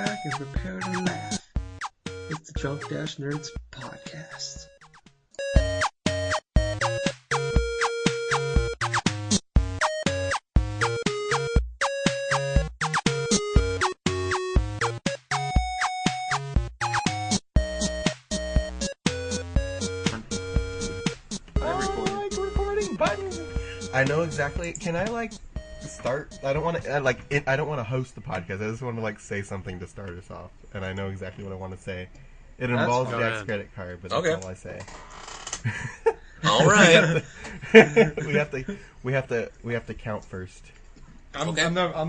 back and prepare to laugh. It's the Drunk Dash Nerds podcast. I know exactly. Can I start? I don't want to I don't want to host the podcast. I just want to say something to start us off, and I know exactly what I want to say. It involves Jack's credit card, but that's all I say. All right. we have to count first. I'm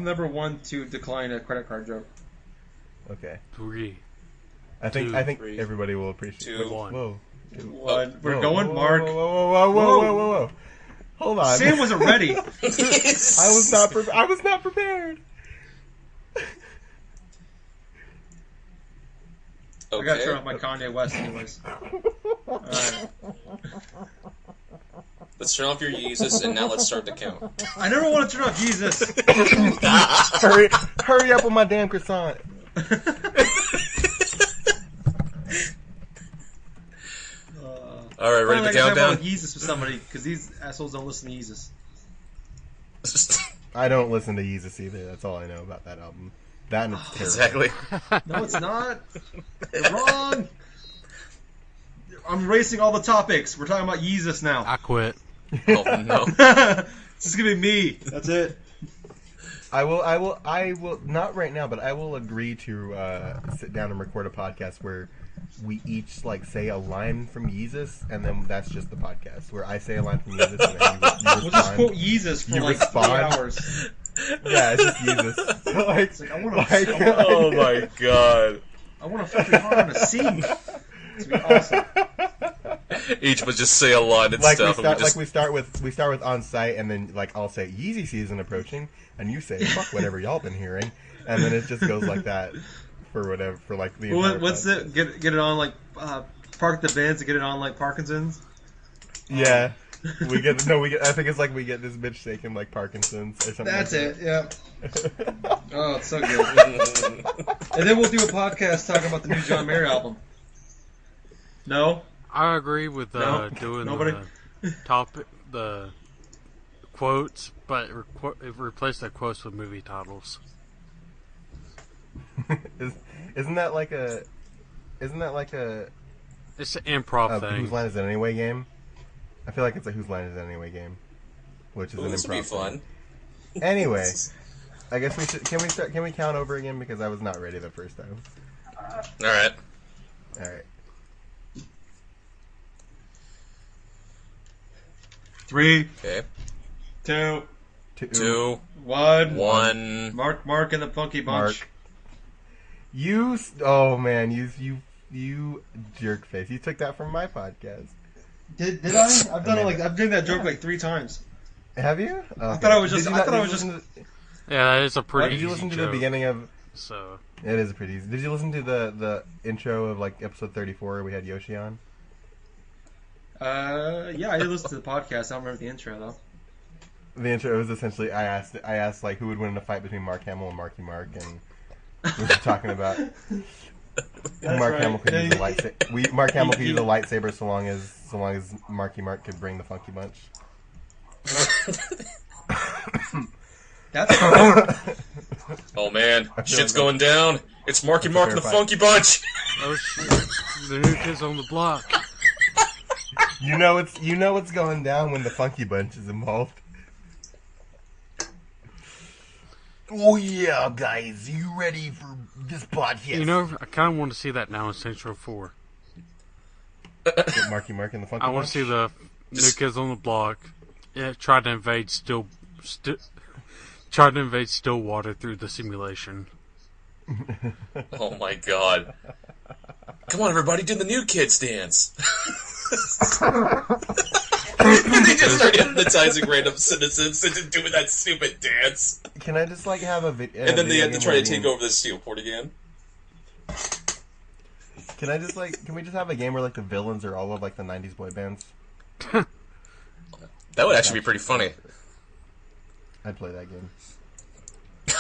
number one to decline a credit card joke. Okay. 3. I think three, everybody will appreciate. 2, 1. Whoa. 1. We're going, Mark. Whoa. Hold on. Sam wasn't ready. I was not prepared. Okay. I gotta turn off my Kanye West anyways. Alright. Let's turn off your Yeezus, and now let's start the count. I never want to turn off Jesus. Hurry up with my damn croissant. Alright, ready to count down? Yeezus with somebody, because these assholes don't listen to Yeezus. I don't listen to Yeezus either. That's all I know about that album. That and it's terrible. Exactly. No, it's not. You're wrong. I'm erasing all the topics. We're talking about Yeezus now. I quit. Oh no. This is gonna be me. That's it. I will not right now, but I will agree to sit down and record a podcast where we each say a line from Yeezus, and then that's just the podcast where I say a line from Yeezus, and then you respond. We'll just quote Yeezus for 3 hours. Yeah, it's just Yeezus. It's I want to. Oh my god. I want to fucking hard on a scene. It's gonna be awesome. Each would just say a line and stuff. We start with on site, and then I'll say Yeezy season approaching, and you say fuck whatever y'all been hearing, and then it just goes like that for whatever the. Well, what's it? Get it on park the Benz and get it on Parkinson's. Yeah. We get. I think it's we get this bitch shaking Parkinson's or something. That's it. Yeah. Oh, it's so good. And then we'll do a podcast talking about the new John Mayer album. No. I agree with doing Nobody? the topic, the quotes, but replace the quotes with movie titles. Isn't that like a? It's an improv thing. Whose line is it anyway game? I feel like it's a Whose Line Is It Anyway game, which is an improv. This would be fun. Anyway, I guess we should. Can we count over again because I was not ready the first time. All right. 3, Okay. 2, 1. 1. Mark and the Funky Bunch. Mark. Oh man, you jerk face. You took that from my podcast. Did I? I've done I've done that joke 3 times. Have you? Okay. I thought I was just. Yeah, that is a pretty. Did you listen to the beginning of? So. It is pretty easy. Did you listen to the intro of episode 34 where we had Yoshi on? Yeah, I did listen to the podcast. I don't remember the intro though. The intro was essentially I asked who would win in a fight between Mark Hamill and Marky Mark, and we were talking about Mark Hamill could use a lightsaber. Mark Hamill could use a lightsaber so long as Marky Mark could bring the Funky Bunch. That's Oh man, shit's going down. It's Marky Mark and the Funky Bunch. Oh shit! The new kids on the block. You know what's going down when the Funky Bunch is involved. Oh yeah, guys, you ready for this podcast? You know, I kind of want to see that now in Central 4. Get Marky Mark and the Funky Bunch? I want to see the new kids on the block. Yeah, try to invade Stillwater through the simulation. Oh my god. Come on, everybody, do the new kids dance. And they just start hypnotizing random citizens into doing that stupid dance. Can I just have a video? And then they have to try to take over the Steelport again. Can I just can we just have a game where the villains are all of the 90s boy bands? That would actually be pretty funny. I'd play that game.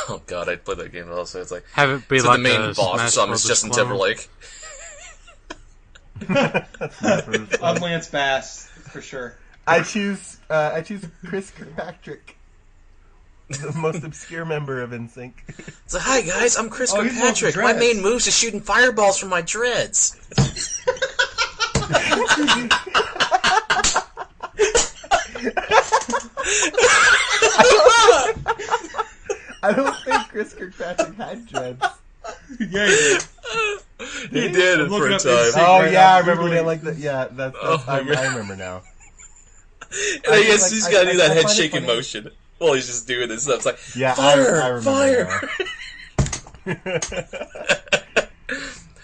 Oh god, I played that game also. It's like Have it be so like the main a boss Smash or something is Brothers Justin clone. Timberlake. I'm Lance Bass for sure. I choose Chris Kirkpatrick, the most obscure member of NSYNC. So hi guys, I'm Chris Oh, he's one with the Kirkpatrick. My dreads. main moves is shooting fireballs from my dreads. I don't think Chris Kirkpatrick had dreads. Yeah, he did. He did I'm it for looking a up time. NSYNC. Oh right yeah, now, I remember when Googling. they like that. Yeah, that's I remember now. And I guess like- he's I- got to do that I head find it shaking funny. motion while he's just doing this stuff. It's like, Yeah, fire, I remember fire.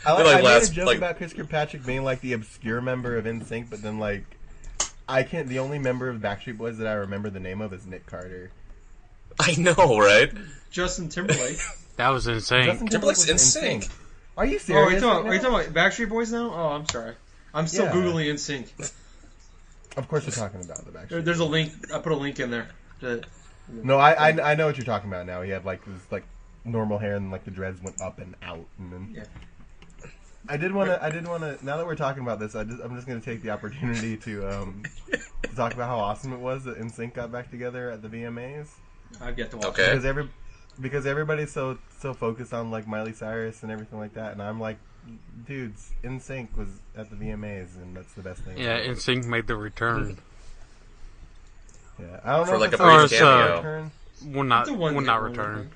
I Like made last- a joke like- about Chris Kirkpatrick being like the obscure member of NSYNC, but then like I can't. The only member of Backstreet Boys that I remember the name of is Nick Carter. I know, right? Justin Timberlake. That was insane. Justin Timberlake's Timberlake was in sync. Are you Oh, serious? are you talking about Backstreet Boys now? Oh, I'm sorry. I'm still Yeah. Googling NSYNC. Of course, we're talking about the Backstreet. There's a link. I put a link in there. No, I know what you're talking about now. He had like this like normal hair and like the dreads went up and out and then. Yeah. I did want to. Now that we're talking about this, I'm just going to take the opportunity to talk about how awesome it was that NSYNC got back together at the VMAs. I've yet to watch Okay. it. Because everybody's so focused on like Miley Cyrus and everything like that, and I'm like, dudes, NSYNC was at the VMAs, and that's the best thing. Yeah, NSYNC made the return. Yeah, I don't For, know like, if a it's brief a cameo. return. Will not It's a one-hit return. wonder.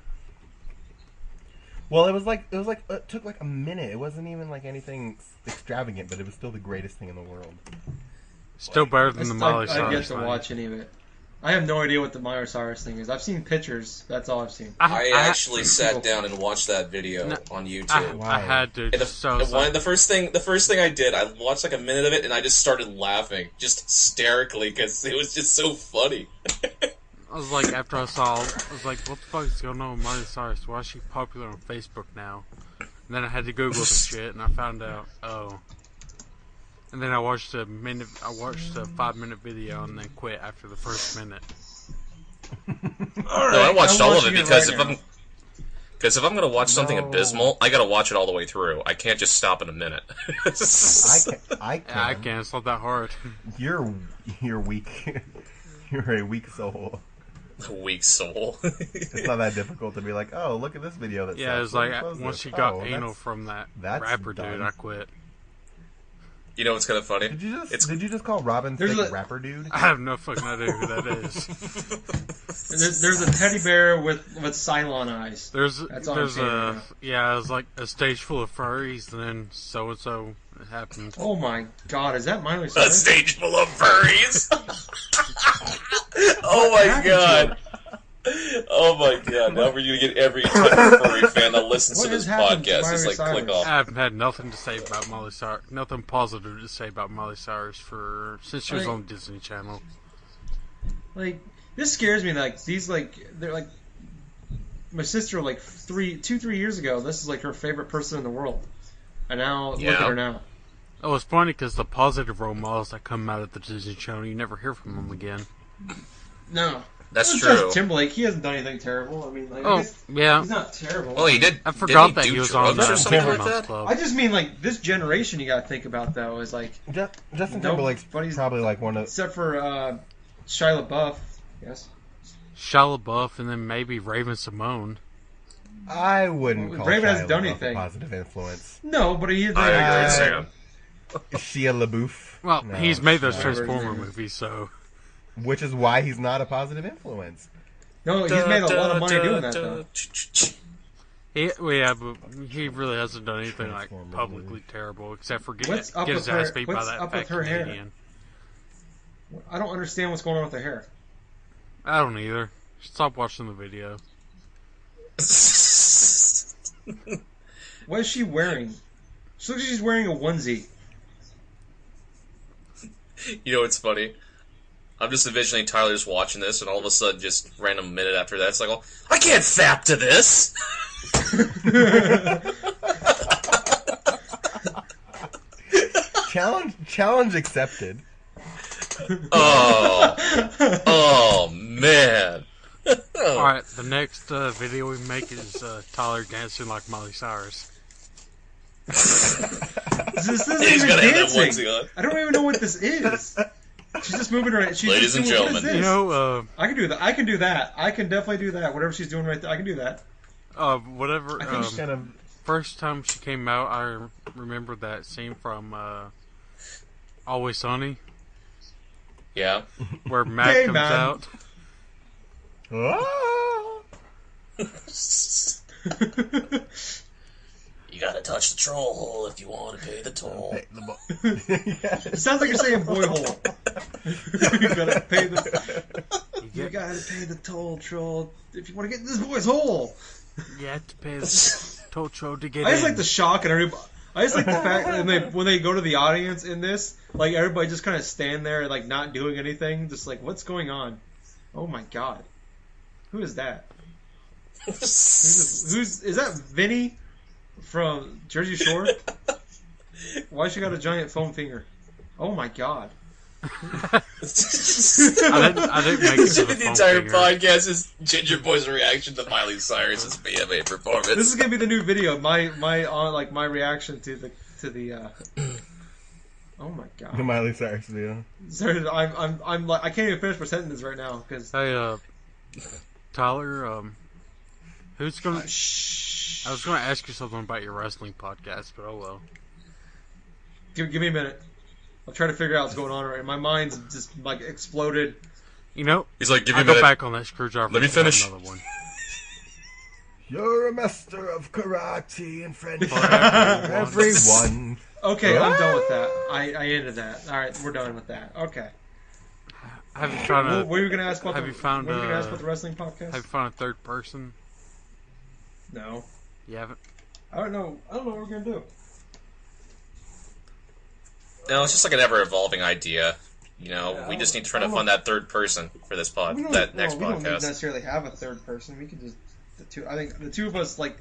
Well, it took like a minute. It wasn't even like anything extravagant, but it was still the greatest thing in the world. Still better than the Miley I've yet Cyrus to thing. watch any of it. I have no idea what the Miley Cyrus thing is. I've seen pictures. That's all I've seen. I actually sat down and watched that video No, on YouTube. I had to. And So the first thing I did, I watched like a minute of it, and I just started laughing, just hysterically, because it was just so funny. I was like, after I saw, I was like, what the fuck is going on with Miley Cyrus? Why is she popular on Facebook now? And then I had to Google the shit, and I found out, oh. And then I watched a 5-minute video, and then quit after the first minute. All No, I watched I'm all of watching it because right now. if I'm gonna watch something No. abysmal, I gotta watch it all the way through. I can't just stop in a minute. I can't. Yeah, I can't. It's not that hard. You're weak. You're a weak soul. Weak soul. It's not that difficult to be like, oh, look at this video. That Yeah, sucks. it's like, Let me close once this. she got Oh, anal that's- from that that's rapper dumb. dude, I quit. You know what's kind of funny? Did you just call Robin There's Thicke a- rapper dude? I have no fucking idea who that is. There's a teddy bear with Cylon eyes. There's That's all I'm seeing right now. yeah, it's like a stage full of furries, and then so and so happened. Oh my god, is that Miley A Cyrus? stage full of furries. Oh my happened to god. Oh my god. Now we're gonna get every type of furry fan that listens What to this has happened to podcast just Miley like click Cyrus? off. I haven't had nothing to say about Miley Cyrus, nothing positive to say about Miley Cyrus since she was Like- on Disney Channel. Like, this scares me. Like, these, like, they're like, my sister, like, 3 years ago, this is like her favorite person in the world. And now, look at Yeah. her now. Oh, it's funny because the positive role models that come out of the Disney Channel, you never hear from them again. No. That's Well, true. Justin Timberlake, he hasn't done anything terrible. I mean, like, Oh, he's yeah. not terrible. Well, he did. I forgot didn't that he he do was on drugs or something like Timbermouse that? Club. I just mean, like, this generation you gotta think about, though, is like, Justin No, Timberlake's but he's- probably like one of. except for Shia LaBeouf, yes. Shia LaBeouf, and then maybe Raven Simone. I wouldn't Well, call Raven Shia hasn't done LaBeouf anything. a positive influence. No, but he is. I agree, Sam. Shia LaBeouf. Well, No, he's made those Shia. Transformer movies, so Which is why he's not a positive influence. No, he's made a lot of money doing that, though. but he really hasn't done anything like Transformer publicly movie. terrible, except for get What's up his with ass her- beat by what's that up fat with her hair? Canadian. I don't understand what's going on with her hair. I don't either. Stop watching the video. What is she wearing? She looks like she's wearing a onesie. You know what's funny? I'm just envisioning Tyler just watching this, and all of a sudden, just random minute after that, it's like, oh, I can't fap to this! Challenge accepted. Oh. Oh, man. Oh, Alright, the next video we make is Tyler dancing like Miley Cyrus. This isn't He's even gotta have that dancing. onesie on. I don't even know what this is. She's just moving her. She's Ladies just and doing, what is gentlemen. this? You know, I can do that. I can do that. I can definitely do that. Whatever she's doing right there, I can do that. whatever. I think she's kind of. First time she came out, I remember that scene from Always Sunny, Yeah. where Matt Hey, comes man. out. Ah! You gotta touch the troll hole if you want to pay the toll. Hey, the It sounds like you're saying boy hole. You gotta pay the. You You gotta pay the toll, troll, if you want to get in this boy's hole. have to pay the toll troll to get I just in. like the shock and everybody. I just like the fact that when they go to the audience in this, like everybody just kind of stand there, like not doing anything, just like what's going on? Oh my god, who is that? Who's is that? Vinny from Jersey Shore? Why she got a giant foam finger? Oh my god. I didn't make it to the The entire finger. podcast is Gingerboy's reaction to Miley Cyrus's BMA performance. This is gonna be the new video. My reaction to the. Oh my god. The Miley Cyrus video. Sorry, I'm like I can't even finish my sentence right now because. Hey, Tyler, who's gonna? Shh. I was gonna ask you something about your wrestling podcast, but oh well. Give me a minute. I'll try to figure out what's going on right. My mind's just like exploded. You know, He's like, give me I a go minute. back on that screwdriver. Let me and get finish. Another one. You're a master of karate and friendship. Everyone. Everyone. Okay, I'm done with that. I ended that. All right, we're done with that. Okay. Have you found a? What were you gonna ask about? Have the, you found? What were you gonna ask about the wrestling podcast? Have you found a third person? No, You haven't. I don't know. I don't know what we're gonna do. No, it's just like an ever-evolving idea. You know, Yeah, we just need to I try to don't find know. that third person for this pod, We don't, that no, next we don't podcast. necessarily have a third person. We can just the two. I think the two of us like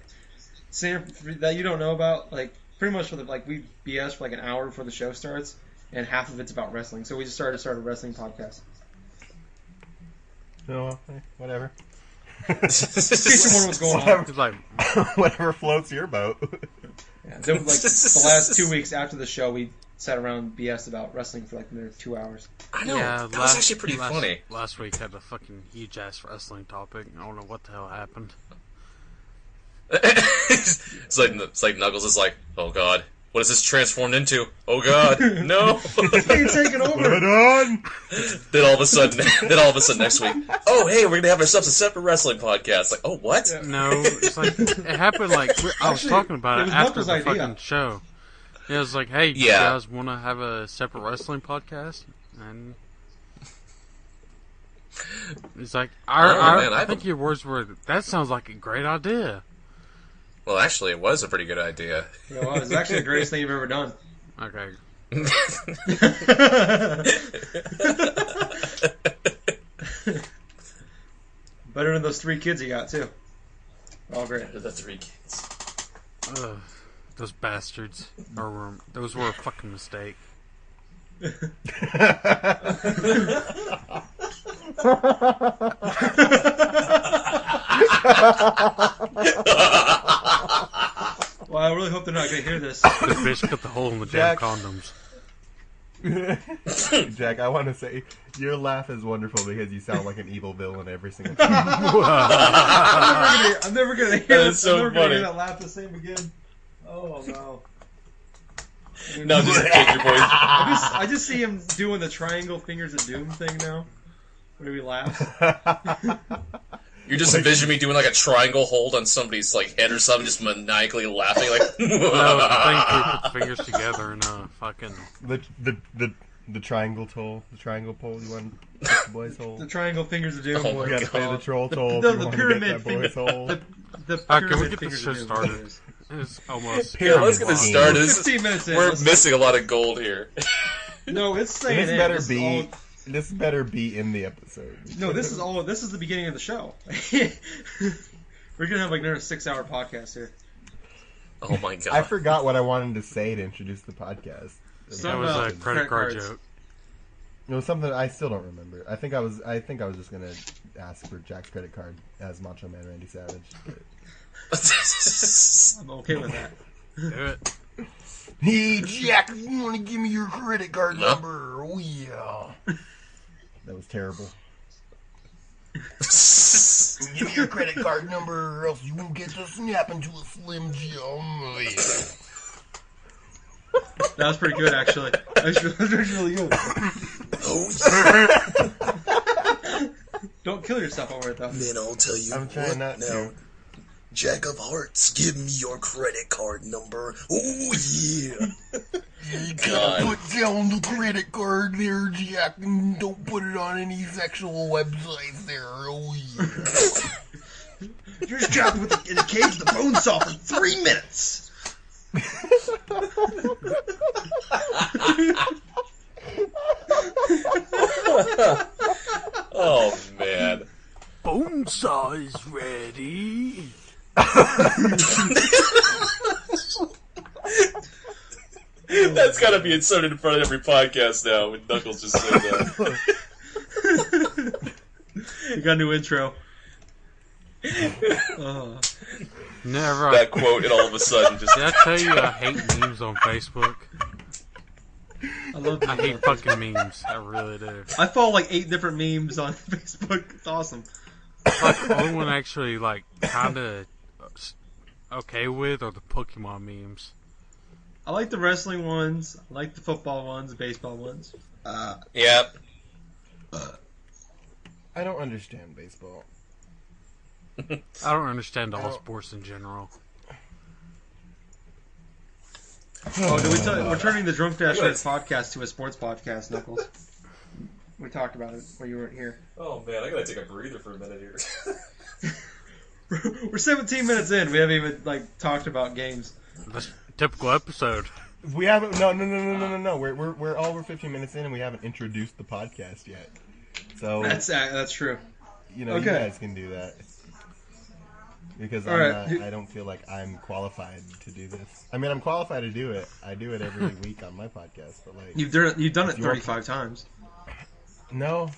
Sam that you don't know about. Like pretty much for the like we BS for like an hour before the show starts, and half of it's about wrestling. So we just started a wrestling podcast. No, whatever. In case you're wondering what's going on. It's like Whatever floats your boat. Yeah, then, like the last 2 weeks after the show, we sat around BS about wrestling for like another 2 hours. I know, yeah, that was actually pretty funny. Last week had a fucking huge ass wrestling topic. I don't know what the hell happened. It's like Knuckles is like, oh god, what is this transformed into? Oh god, no! It's being taken over. Put on. then all of a sudden next week, oh hey, we're gonna have ourselves a separate wrestling podcast. Like, oh what? Yeah. No, it's like it happened. Like I was Actually, talking about it it was after Knuckles' the idea. fucking show. Yeah, it was like, hey, you Yeah. guys want to have a separate wrestling podcast? And it's like, I think your words were, that sounds like a great idea. Well, actually, it was a pretty good idea. Yeah, well, it's actually the greatest thing you've ever done. Okay. Better than those 3 kids you got too. All great. The 3 kids. Ugh, those bastards. Those were a fucking mistake. Well, I really hope they're not going to hear this. The bitch cut the hole in the damn Jack. condoms. Jack, I want to say your laugh is wonderful because you sound like an evil villain every single time. I'm never gonna hear That this. is so I'm never gonna funny. hear that laugh the same again. Oh no. No, just Gingerboy. I just see him doing the triangle fingers of doom thing now. When he laughs. You're just envisioning me doing like a triangle hold on somebody's like head or something, just maniacally laughing like. No, I think we put the fingers together and fucking. The triangle toll, the triangle pole. You want to get the boy's hole? The triangle fingers of doom. Oh You my gotta pay the troll toll. No, if you the want pyramid to get that boy's finger. hole. The Can we pyramid get fingers this of shit doom. started? It's almost. Yeah, let's get this started. This 15 minutes in. we're let's- missing a lot of gold here. No, it's saying This it. better This is be. all- This better be in the episode. No, this is all. This is the beginning of the show. We're gonna have like another 6-hour podcast here. Oh my god. I forgot what I wanted to say to introduce the podcast. Something That was about a credit card cards. joke. It was something I still don't remember. I think I was just gonna ask for Jack's credit card as Macho Man Randy Savage. I'm okay with that. Do it. Hey Jack, you want to give me your credit card number? Oh yeah. That was terrible. Give me your credit card number, or else you won't get to snap into a Slim Jim. Oh, yeah. That was pretty good, actually. That was really good. Oh, yeah. Don't kill yourself over it, though. Then I'll tell you I'm trying not to. Jack of Hearts, give me your credit card number. Oh, yeah. You gotta put down the credit card there, Jack, and don't put it on any sexual websites there. Oh, yeah. You're just trapped in a cage with a bone saw for 3 minutes. Oh, man. Bone saw is ready. That's gotta be inserted in front of every podcast now when Knuckles just said that. You got a new intro. Never. That quote, and all of a sudden just... Did I tell you I hate memes on Facebook? I hate fucking memes. I really do. I follow like 8 different memes on Facebook. It's awesome. Like, the only one actually, like, kinda okay with are the Pokemon memes. I like the wrestling ones. I like the football ones, the baseball ones. Yep. I don't understand baseball. I don't understand all sports in general. Oh, did we tell you, we're turning the Drunk Dash Nerds podcast to a sports podcast, Knuckles. We talked about it when you weren't here. Oh, man, I gotta take a breather for a minute here. We're 17 minutes in. We haven't even talked about games. That's a typical episode. We haven't. No. We're over 15 minutes in, and we haven't introduced the podcast yet. So that's true. You know, Okay. You guys can do that because I don't feel like I'm qualified to do this. I mean, I'm qualified to do it. I do it every week on my podcast, but you've done it 35 times. No,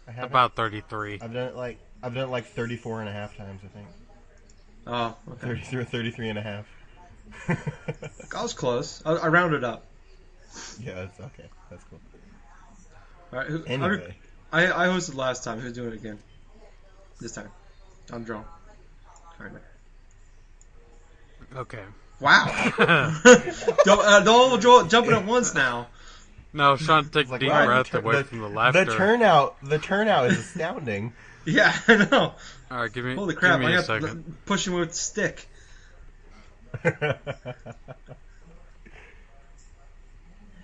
I haven't. About 33. I've done it like 34 and a half times, I think. Oh, okay. 33 and a half. I was close. I rounded up. Yeah, that's okay. That's cool. All right. Anyway. I hosted last time. Who's doing it again? This time. I'm drunk. Kinda. Okay. Wow. Don't all jumping at once now. No, I was trying to take a deep breath away from the laughter. The turnout is astounding. Yeah, I know. All right, Holy crap! Give me I a got second. pushing with the stick.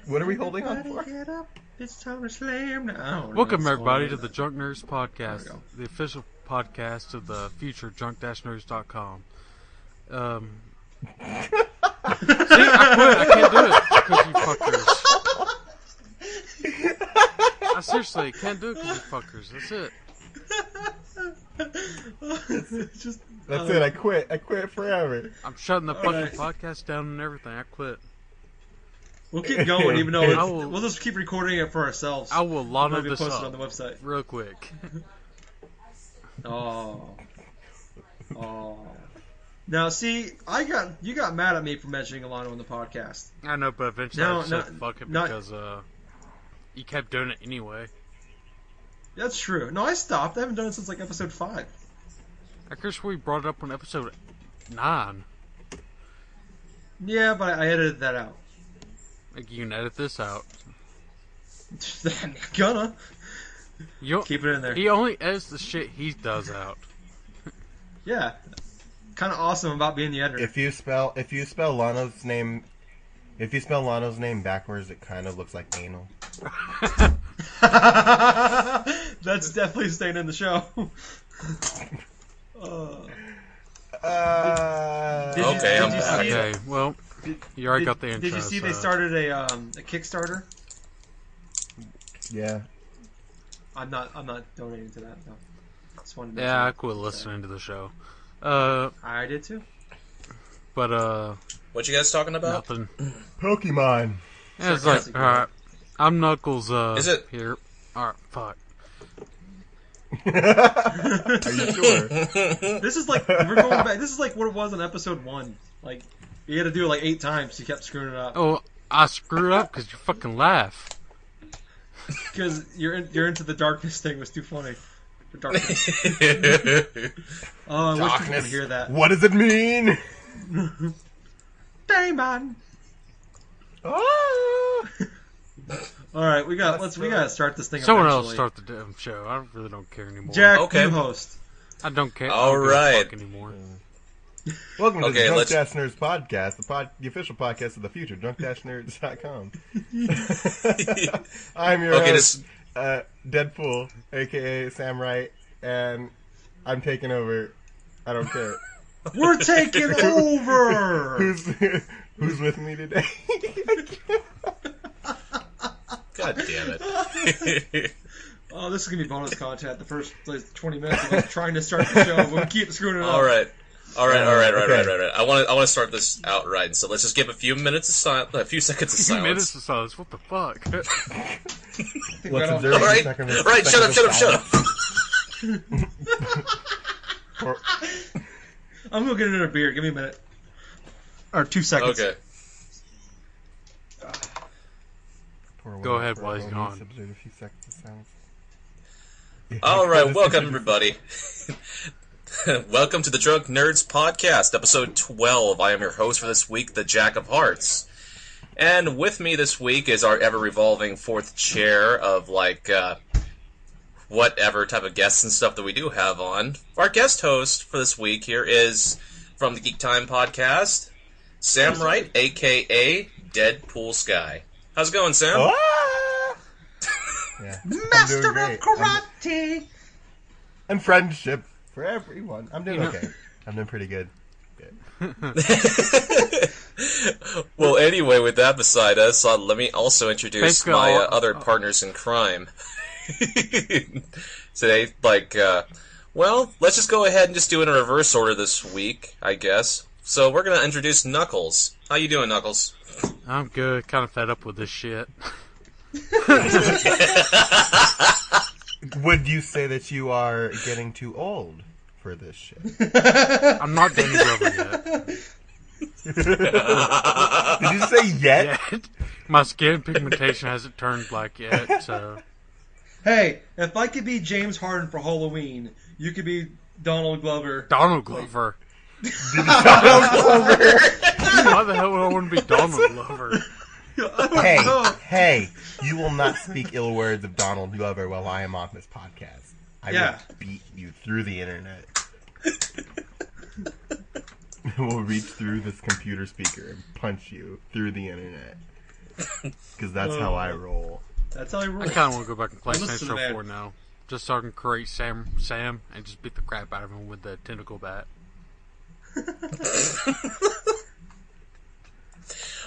What are we holding on for? Get up. It's time to slam now. Welcome everybody to the Drunk Nerds Podcast, There we go. the official podcast of the future drunk-nerds.com. See, I quit. I can't do it because you fuckers. I seriously can't do it because you fuckers. That's it. It's just, That's it. I quit. I quit forever. I'm shutting the fucking Alright. podcast down and everything. I quit. We'll keep going, even though will- we'll just keep recording it for ourselves. I will log Maybe this post up it on the website. real quick. Oh. Now, see, you got mad at me for mentioning Alano on the podcast. I know, but eventually No, I said no, fuck it not- because you kept doing it anyway. That's true. No, I stopped. I haven't done it since episode 5. I guess we brought it up on episode 9. Yeah, but I edited that out. Like, you can edit this out. I'm gonna You keep it in there. He only edits the shit he does out. Yeah, kind of awesome about being the editor. If you spell Lano's name backwards, it kind of looks like anal. That's definitely staying in the show. Okay, I'm did you back. see- Okay, well, you already got the intro. Did you see they so- started a Kickstarter? Yeah. I'm not donating to that though. Just wanted to Yeah, I mention quit listening to the show. that. I did too. But What you guys talking about? nothing. Pokemon. Yeah, it's like, Sarcastic, alright, I'm Knuckles. Is it here? Alright, fuck. Are you sure? This is like we're going back. This is like what it was in episode 1. Like you had to do it like 8 times. You kept screwing it up. Oh, I screwed up because you fucking laugh. Because you're into the darkness thing was too funny. The darkness. Oh, I wish people could hear that. What does it mean? Damon. Oh! All right, we gotta start this thing. Someone eventually. else start the damn show. I really don't care anymore. Jack, Okay. you host. I don't care. All I don't give a right. fuck anymore. Welcome to the Okay, Drunk Dash Nerds podcast, the official podcast of the future, drunk-nerds.com. I'm your host, Deadpool, a.k.a. Sam Wright, and I'm taking over. I don't care. We're taking over. Who's with me today? God damn it. Oh, this is gonna be bonus content. The first 20 minutes of us trying to start the show, but we keep screwing it up. All right. Okay. I want to start this out right. So let's just give a few minutes of silence, a few seconds of silence. Minutes of silence. What the fuck? Let's All observe a right, second all right. Shut up. I'm gonna get another beer. Give me a minute. Or 2 seconds. Okay. Go ahead while he's gone. Observe a few seconds of silence. All right. Welcome everybody. Welcome to the Drunk Nerds Podcast, episode 12. I am your host for this week, the Jack of Hearts. And with me this week is our ever-revolving fourth chair of, whatever type of guests and stuff that we do have on. Our guest host for this week here is, from the Geek Time Podcast, Sam Wright, a.k.a. DeadpoolSkye. How's it going, Sam? Ah! Yeah, Master of karate. And friendship for everyone. I'm doing okay. I'm doing pretty good. Well, anyway, with that beside us, let me also introduce Basically, my other partners in crime. Today, well, let's just go ahead and just do it in reverse order this week, I guess. So we're going to introduce Knuckles. How you doing, Knuckles? I'm good. Kind of fed up with this shit. Would you say that you are getting too old for this shit? I'm not Danny Glover yet. Did you say yet? My skin pigmentation hasn't turned black yet, so... Hey, if I could be James Harden for Halloween, you could be Donald Glover. Donald Glover. Donald Glover. Why the hell would I want to be Donald Glover? Hey, you will not speak ill words of Donald Glover while I am on this podcast. I will beat you through the internet. We'll reach through this computer speaker and punch you through the internet. Because that's how I roll. That's how I roll. I kind of want to go back and play Listen Saints to Row that. 4 now. Just so I can create Sam and just beat the crap out of him with the tentacle bat.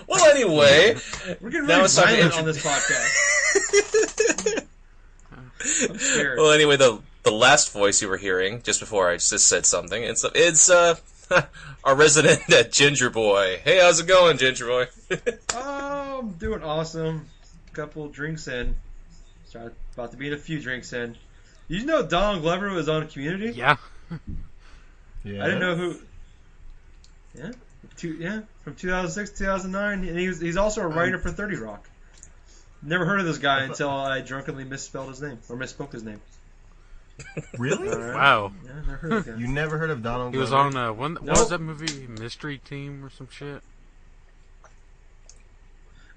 Well, anyway, We're getting now really it's time to violent on this podcast. I'm scared. Well, anyway, the last voice you were hearing just before I just said something, it's our resident Gingerboy. Hey, how's it going, Gingerboy? Oh, I'm doing awesome. Couple drinks in. About to be in a few drinks in. You know Donald Glover was on Community? Yeah. Yeah. I didn't know who. Yeah, from 2006 to 2009, and he's also a writer for 30 Rock. Never heard of this guy until I drunkenly misspelled his name or misspoke his name. Really? Wow. Yeah, never heard of this guy. You never heard of Donald He was Glover? on, what was that movie? Mystery Team or some shit?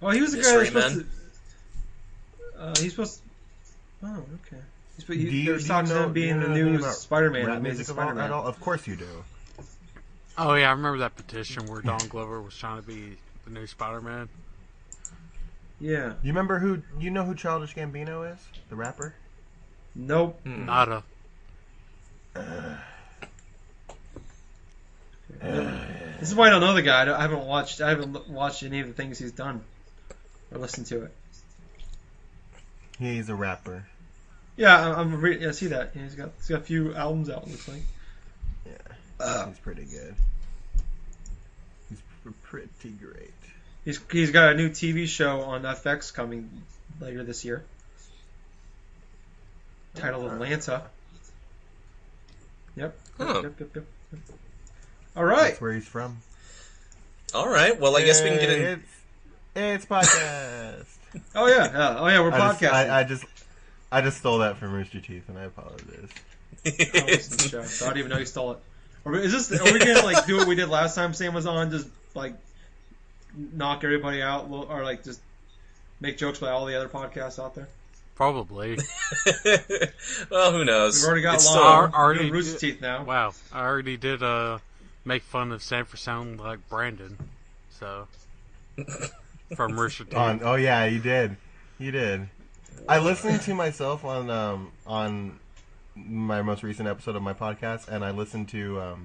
Oh, he was the guy Mystery that's supposed Men. to. He's supposed. Oh, okay. Do you There's talks of him being the anything new about Spider-Man, rap Amazing music Spider-Man. at all? Of course you do. Oh yeah, I remember that petition where Donald Glover was trying to be the new Spider-Man. Yeah. You remember you know who Childish Gambino is? The rapper? Nope. Nada. This is why I don't know the guy. I haven't watched any of the things he's done or listened to it. He's a rapper. Yeah, I see that. Yeah, he's got a few albums out. It looks like. Yeah, he's pretty good. He's pretty great. He's got a new TV show on FX coming later this year. Titled Atlanta. Yep. Huh. Yep. All right. That's where he's from. All right. Well, I guess we can get in. It's podcast. Oh yeah. We're podcasting. I just stole that from Rooster Teeth, and I apologize. So I don't even know you stole it. Are we gonna like do what we did last time Sam was on? Just like knock everybody out, or like just make jokes by all the other podcasts out there? Probably. Well, who knows? We've already got It's already Rooster Teeth now. Wow, I already did make fun of Sam for sounding like Brandon. So from Rooster Teeth. Oh yeah, you did. I listened to myself on my most recent episode of my podcast, and I listened to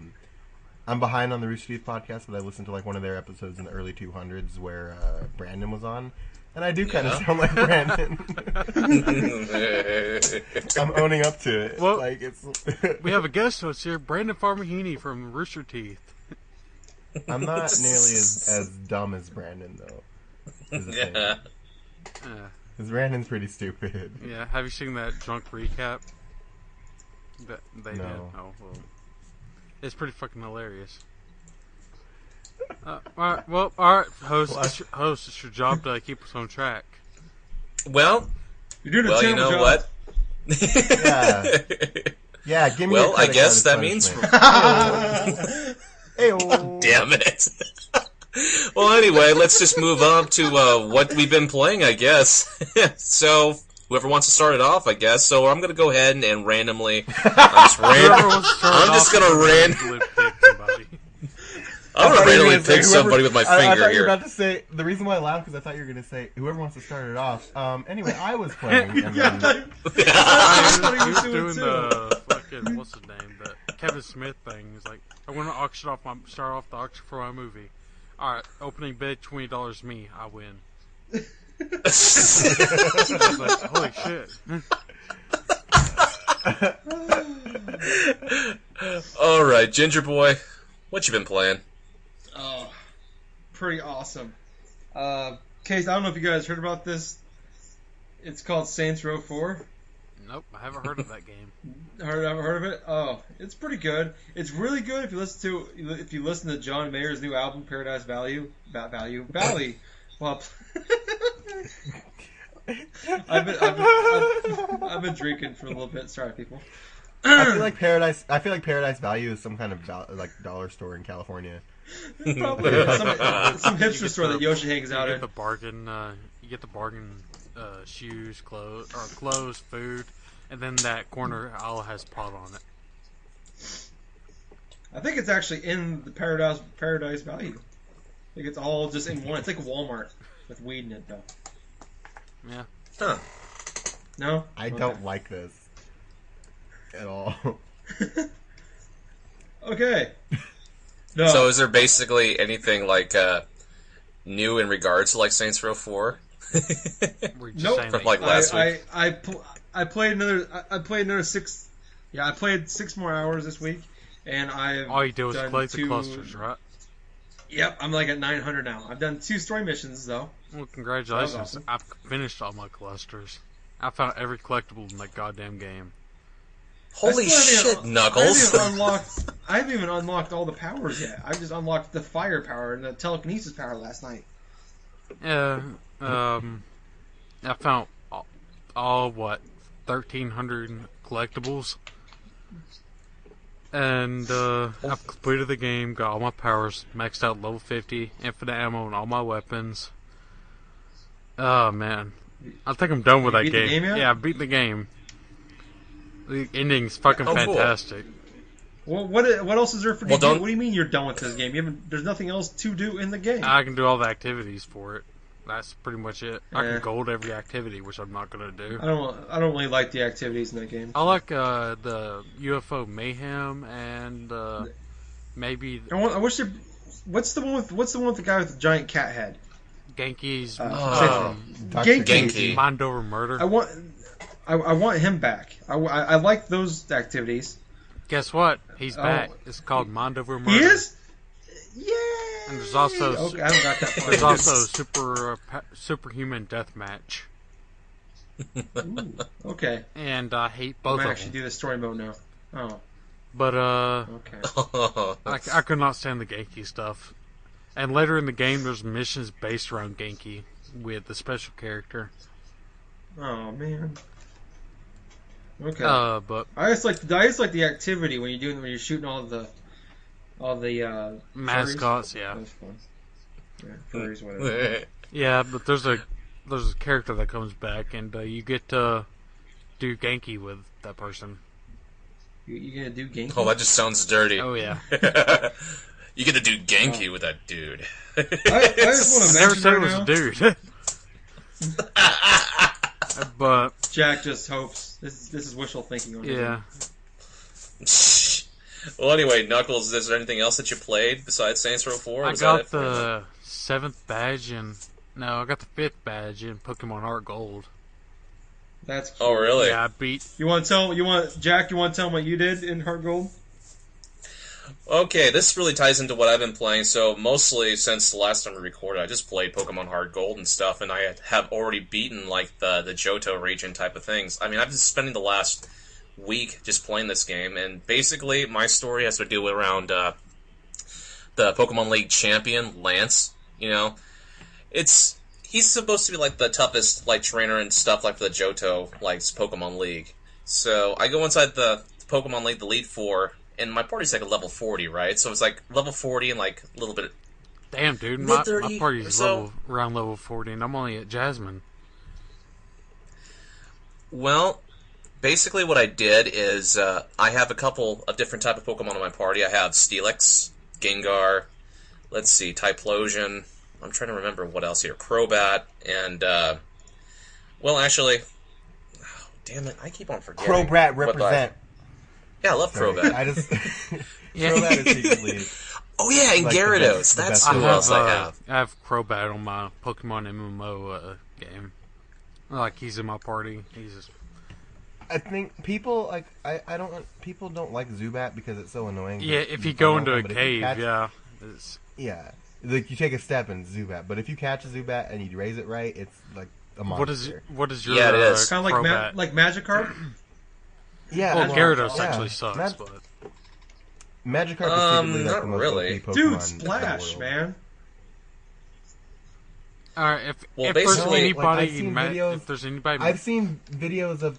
I'm behind on the Rooster Teeth podcast, but I listened to like one of their episodes in the early 200s where Brandon was on, and I do kind of sound like Brandon. I'm owning up to it. Well, like it's we have a guest host here, Brandon Farmahini from Rooster Teeth. I'm not nearly as dumb as Brandon though. Yeah. Because Brandon's pretty stupid. Yeah, have you seen that drunk recap? That they did? No. Oh, well. It's pretty fucking hilarious. Alright, host, it's your job to keep us on track. Well, You're doing a you terrible know job. what? Yeah, give me Well, your I credit guess card that means. Ayo. Damn it. Well, anyway, let's just move on to what we've been playing, I guess. So, whoever wants to start it off, I guess. So, I'm going to go ahead and randomly. I'm just going to randomly pick somebody with my finger I thought you here. were about to say, the reason why I laughed because I thought you were going to say, whoever wants to start it off. Anyway, I was playing. And then, He was doing the fucking, what's his name, the Kevin Smith thing. He's like, I want to start off the auction for my movie. Alright, opening bid, $20 me, I win. I was like, holy shit. Alright, Gingerboy, what you been playing? Oh, pretty awesome. Case, I don't know if you guys heard about this. It's called Saints Row 4. Nope, I haven't heard of that game. Heard of it? Oh, it's pretty good. It's really good if you listen to John Mayer's new album, Paradise Valley. Well, I've been drinking for a little bit. Sorry, people. I feel like Paradise Value is some kind of dollar store in California. Probably some hipster store that Yoshi hangs out You in. get the bargain shoes, clothes, food, and then that corner aisle has pot on it. I think it's actually in the Paradise Value. I think it's all just in one. It's like Walmart with weed in it, though. Yeah. Huh. No? I don't like this at all. Okay. No. So is there basically anything like new in regards to like Saints Row 4? We're just Nope. saying From that like last week. I played another 6. Yeah, I played 6 more hours this week, and I've all you do is done collect the 2 clusters, right? Yep, I'm like at 900 now. I've done 2 story missions though. Well, congratulations. That was awesome. I've finished all my clusters. I found every collectible in that goddamn game. Holy shit, Knuckles! I haven't even unlocked all the powers yet. I just unlocked the fire power and the telekinesis power last night. Yeah, I found all 1,300 collectibles, and I've completed the game, got all my powers, maxed out level 50, infinite ammo on all my weapons. Oh man, I think I'm done with that beat the game yet? Yeah, I beat the game. The ending's fucking fantastic. Well, what else is there for you to do? don't- What do you mean you're done with this game? There's nothing else to do in the game. I can do all the activities for it. That's pretty much it. I Yeah. can gold every activity, which I'm not gonna do. I don't really like the activities in that game. I like the UFO Mayhem and maybe I wish there. What's the one with the guy with the giant cat head? Genki's Dr. Genki. Mind Over Murder. I want him back. I like those activities. Guess what? He's back. It's called Mind Over Murder. He is. Yeah. And there's also okay, I haven't got that far. there's also superhuman deathmatch. Ooh, okay. And I hate I both might of actually them. do the story mode now. Oh, But, okay. I could not stand the Genki stuff. And later in the game, there's missions based around Genki with the special character. Oh man. Okay. But I just like the activity when you're shooting all the mascots, furries. yeah. That's fun. Yeah, furries, whatever. Yeah, but there's a character that comes back, and you get to do Genki with that person. You gonna do Genki? Oh, that just sounds dirty. Oh yeah. You get to do Genki with that dude. I just I never want to said it mention was right a dude. But Jack just hopes this is wishful thinking on his yeah, end. Well, anyway, Knuckles, is there anything else that you played besides Saints Row 4? I got the 7th badge I got the 5th badge in Pokemon Heart Gold. That's cute. Oh, really? Yeah, I beat. You want to tell Jack? You want to tell him what you did in Heart Gold? Okay, this really ties into what I've been playing. So mostly since the last time we recorded, I just played Pokemon Heart Gold and stuff, and I have already beaten like the Johto region type of things. I mean, I've been spending the last week just playing this game, and basically my story has to do around the Pokemon League champion Lance. You know, he's supposed to be like the toughest like trainer and stuff like for the Johto like Pokemon League. So I go inside the Pokemon League, the Elite Four. And my party's like a level 40, right? So it's like level 40 and like a little bit. Damn, dude, my Mid-30 party's or so. around level 40, and I'm only at Jasmine. Well, basically what I did is I have a couple of different type of Pokemon in my party. I have Steelix, Gengar, let's see, Typhlosion. I'm trying to remember what else here. Crobat, and well, actually, oh, damn it, I keep on forgetting. Crobat represent. Yeah, I love Crobat. I just Yeah. Crobat is secretly. Oh yeah, and Like the Gyarados. best- the That's best who Pokemon. else I have. I have Crobat on my Pokemon MMO game. Like, he's in my party. He's just... I think people like I don't people don't like Zubat because it's so annoying. Yeah, if you go into a But if you cave, catch- yeah. It's... Yeah, like you take a step and Zubat, but if you catch a Zubat and you raise it right, it's like a monster. What is your Yeah, it is. Kind of like Crobat? like Magikarp. Yeah, Well, Magikarp- Gyarados yeah. actually sucks, but... Magikarp is secretly like not the most really. OP Pokemon Dude, in the Splash, world. man. Alright, Well, if there's basically, anybody... like, I've seen videos- if there's anybody... I've seen videos of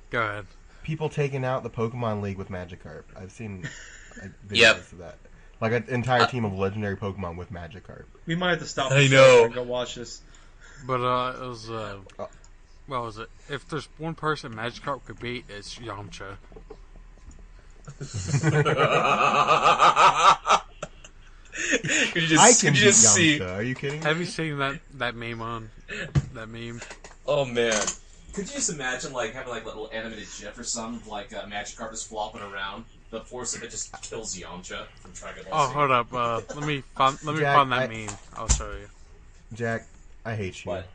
Go ahead. people taking out the Pokemon League with Magikarp. I've seen like, videos Yep. of that. Like an entire team of legendary Pokemon with Magikarp. We might have to stop. I this know. and go watch this. But, it was, what was it? If there's one person Magikarp could beat, it's Yamcha. Could you I just, can could beat you just see? Yamcha. Are you kidding? Have you seen that meme on... That meme? Oh man. Could you just imagine like having like a little animated GIF or something like Magikarp is flopping around? The force of it just kills Yamcha from Dragon Ball Oh, Z. hold up. Let me find Jack, that meme. I'll show you. Jack, I hate you. What?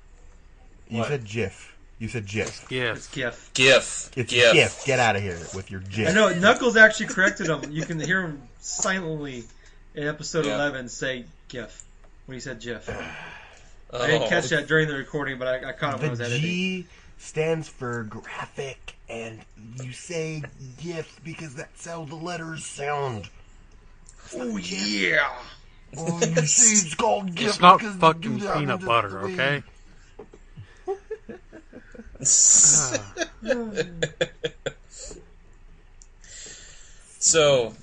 You What? said GIF. You said GIF. Yeah. It's GIF. GIF. It's GIF. GIF. Get out of here with your GIF. I know Knuckles actually corrected him. You can hear him silently in episode Yeah. 11 say GIF when he said GIF. Oh. I didn't catch that during the recording, but I caught it when I was The editing. G stands for graphic, and you say GIF because that's how the letters sound. Oh yeah. Oh, you say it's called GIF It's not because you fucking do that peanut just butter, the way- okay? So,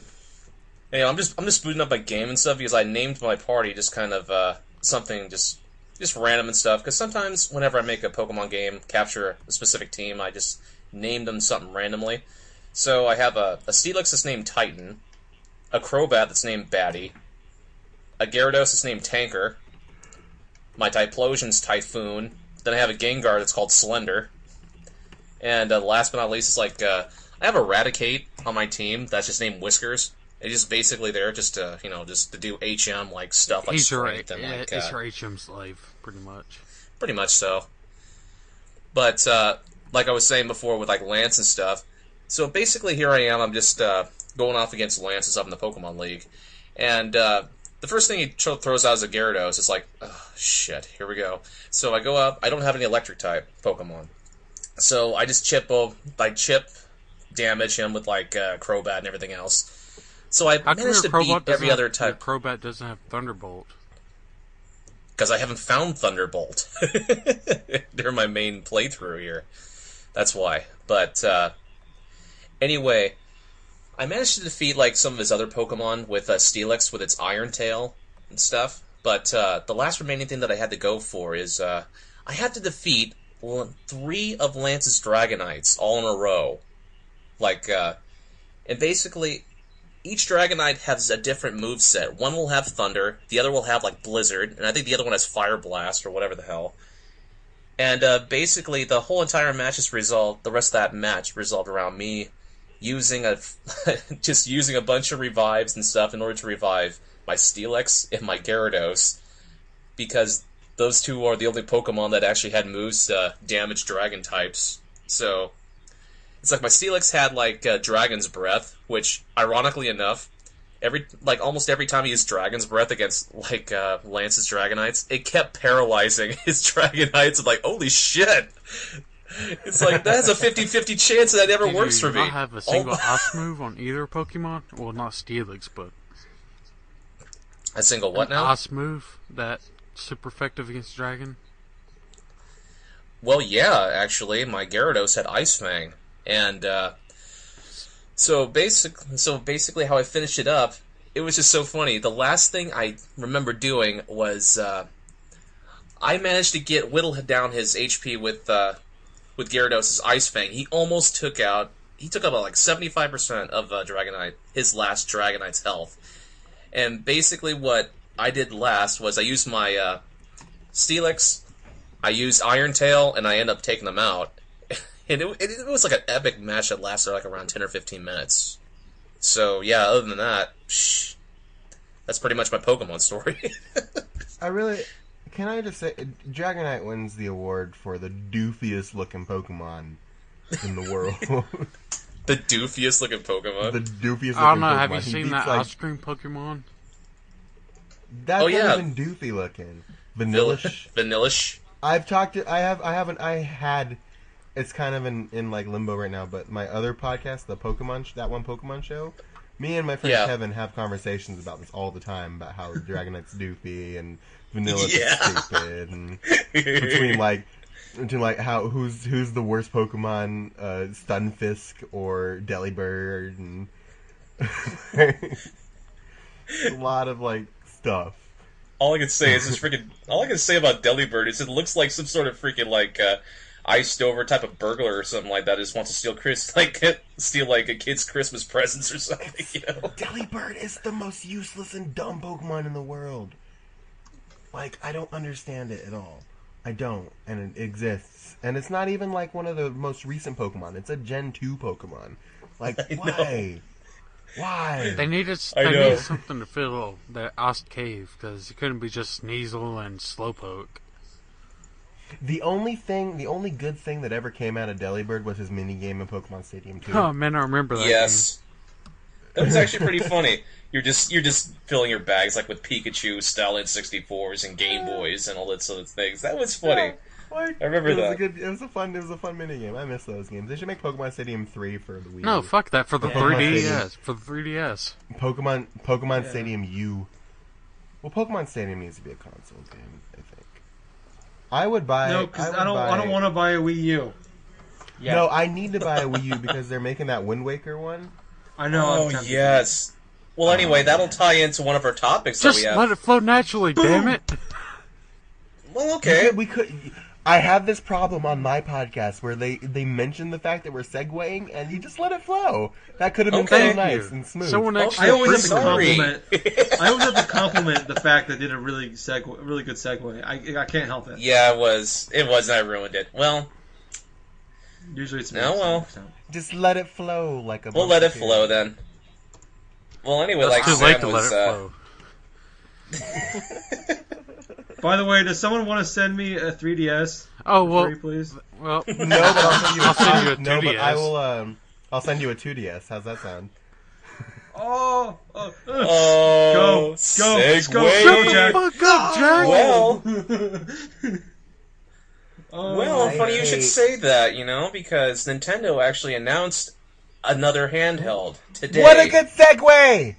hey, I'm just booting up my game and stuff because I named my party just kind of something just random and stuff. Because sometimes whenever I make a Pokemon game, capture a specific team, I just name them something randomly. So I have a Steelix that's named Titan, a Crobat that's named Batty, a Gyarados that's named Tanker, my Typhlosion's Typhoon, then I have a Gengar that's called Slender, and last but not least, it's like I have a Raticate on my team that's just named Whiskers. It's just basically there just to just to do HM like stuff like He's your, strength and like it's your HM slave, pretty much. pretty much so. But like I was saying before with like Lance and stuff, so basically here I am. I'm just going off against Lance and stuff in the Pokemon League, and the first thing he throws out is a Gyarados. It's like, oh shit, here we go. So I go up. I don't have any Electric type Pokemon, So I just chip damage him with like Crobat and everything else. So I How come managed your to beat Crobat every other type. Crobat doesn't have Thunderbolt. Because I haven't found Thunderbolt during my main playthrough here. That's why. But anyway, I managed to defeat like some of his other Pokemon with Steelix with its Iron Tail and stuff. But the last remaining thing that I had to go for is I had to defeat 3 of Lance's Dragonites all in a row. Like, and basically, each Dragonite has a different moveset. One will have Thunder, the other will have, like, Blizzard, and I think the other one has Fire Blast, or whatever the hell. And, basically, the whole entire match is resolved, the rest of that match resolved around me using just using a bunch of revives and stuff in order to revive my Steelix and my Gyarados, because those 2 are the only Pokemon that actually had moves to damage Dragon types. So, it's like my Steelix had, like, Dragon's Breath, which, ironically enough, almost every time he used Dragon's Breath against, like, Lance's Dragonites, it kept paralyzing his Dragonites. I'm like, holy shit! It's like, that has a 50-50 chance that ever works for me. Do you not have a single Ice move on either Pokemon? Well, not Steelix, but... A single what now? Ice move that's super effective against Dragon? Well, yeah, actually, my Gyarados had Ice Fang. And, so basically how I finished it up, it was just so funny. The last thing I remember doing was, I managed to whittle down his HP with Gyarados' Ice Fang. He took out like 75% of his last Dragonite's health. And basically what I did last was I used my, Steelix, I used Iron Tail, and I ended up taking them out. And it was like an epic match that lasted like around 10 or 15 minutes. So, yeah, other than that, that's pretty much my Pokemon story. Can I just say, Dragonite wins the award for the doofiest looking Pokemon in the world. The doofiest looking Pokemon? The doofiest looking Pokemon. I don't know, have you seen that ice cream Pokemon? That's not even doofy looking. Vanillish. Vanillish. It's kind of in like limbo right now, but my other podcast, that one Pokemon show, me and my friend Kevin have conversations about this all the time, about how Dragonite's doofy and Vanillish is stupid, and between how who's the worst Pokemon, Stunfisk or Delibird, and a lot of like stuff. All I can say about Delibird is it looks like some sort of freaking like iced over type of burglar or something like that. Just wants to steal a kid's Christmas presents or something. You know? Delibird is the most useless and dumb Pokemon in the world. Like, I don't understand it at all. I don't, and it exists, and it's not even like one of the most recent Pokemon. It's a Gen 2 Pokemon. Like, why? Why? They needed something to fill that ice cave, because it couldn't be just Sneasel and Slowpoke. The only good thing that ever came out of Delibird was his minigame in Pokemon Stadium 2. Oh man, I remember that. Yes. That was actually pretty funny. You're just filling your bags like with Pikachu, Style N64s, and Game Boys and all that sort of things. That was funny. I remember that. It was a fun minigame. I miss those games. They should make Pokemon Stadium 3 for the Wii. No, fuck that, for the 3DS. For the 3DS. Pokemon Stadium U. Well, Pokemon Stadium needs to be a console game, I think. I would buy... No, because I don't want to buy a Wii U. Yeah. No, I need to buy a Wii U because they're making that Wind Waker one. I know. Oh, yes. Well, anyway, that'll tie into one of our topics that we have. Just let it flow naturally, damn it. Well, okay. We could. I have this problem on my podcast where they mention the fact that we're segueing, and you just let it flow. That could have been so nice and smooth. I always have to compliment the fact that did a really good segue. I can't help it. Yeah, it was. I ruined it. Well, usually it's just let it flow like a. We'll let it flow then. Well, anyway, like Sam was. By the way, does someone want to send me a 3DS? Oh well, free, please. Well, no, but I'll send you a 2DS. No, but I will. I'll send you a 2DS. How's that sound? Go, segue. go, Jack. Fuck up, Jack. Well, funny you should say that, because Nintendo actually announced another handheld today. What a good segue!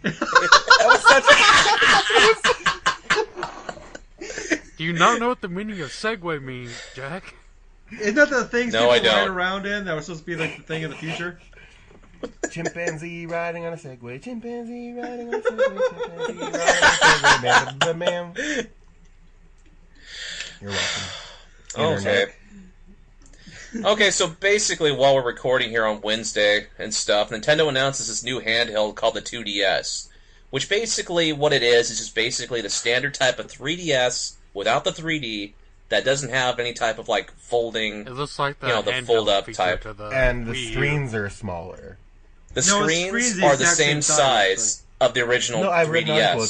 Do you not know what the meaning of Segway means, Jack? Isn't that the things No, I people ride don't. around in that was supposed to be like the thing of the future? Chimpanzee riding on a Segway. Chimpanzee riding on a Segway. Chimpanzee riding on a Segway. Man. You're welcome. Okay. Okay, so basically, while we're recording here on Wednesday and stuff, Nintendo announces this new handheld called the 2DS, which basically what it is just basically the standard type of 3DS without the 3D that doesn't have any type of like folding. It looks like the, the fold-up feature type. to the And the Wii U. screens are smaller. The No, the screens screen's the are the exact same same size of the original No, I read an article. 3DS.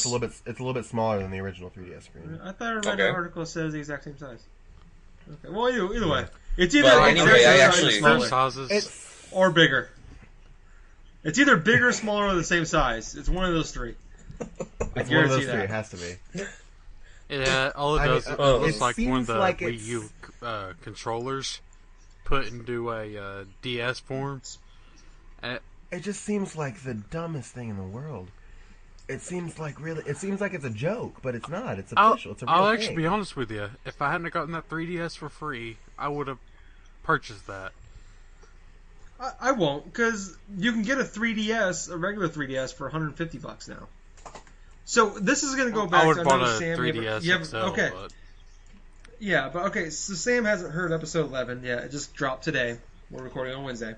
It's a little bit smaller than the original 3DS screen. I thought I read Okay. an article that says the exact same size. Okay. Well, either way, it's either But the anyway, exact I same actually- size or Same smaller, sizes. It's or bigger. It's either bigger, smaller, or the same size. It's one of those three. I one of guarantee those three. It that. has to be. Yeah, all it I does mean, it it looks like one of seems the like Wii it's- U controllers put into a DS form. It just seems like the dumbest thing in the world. It seems like it's a joke, but it's not. It's official. It's a real I'll thing. actually be honest with you. If I hadn't gotten that 3DS for free, I would have purchased that. I won't, because you can get a 3DS, a regular 3DS, for $150 now. So this is going to go back I would to have bought know a Sam, 3DS you ever- XL, okay. but Yeah, but okay, so Sam hasn't heard episode 11 yet. It just dropped today. We're recording on Wednesday.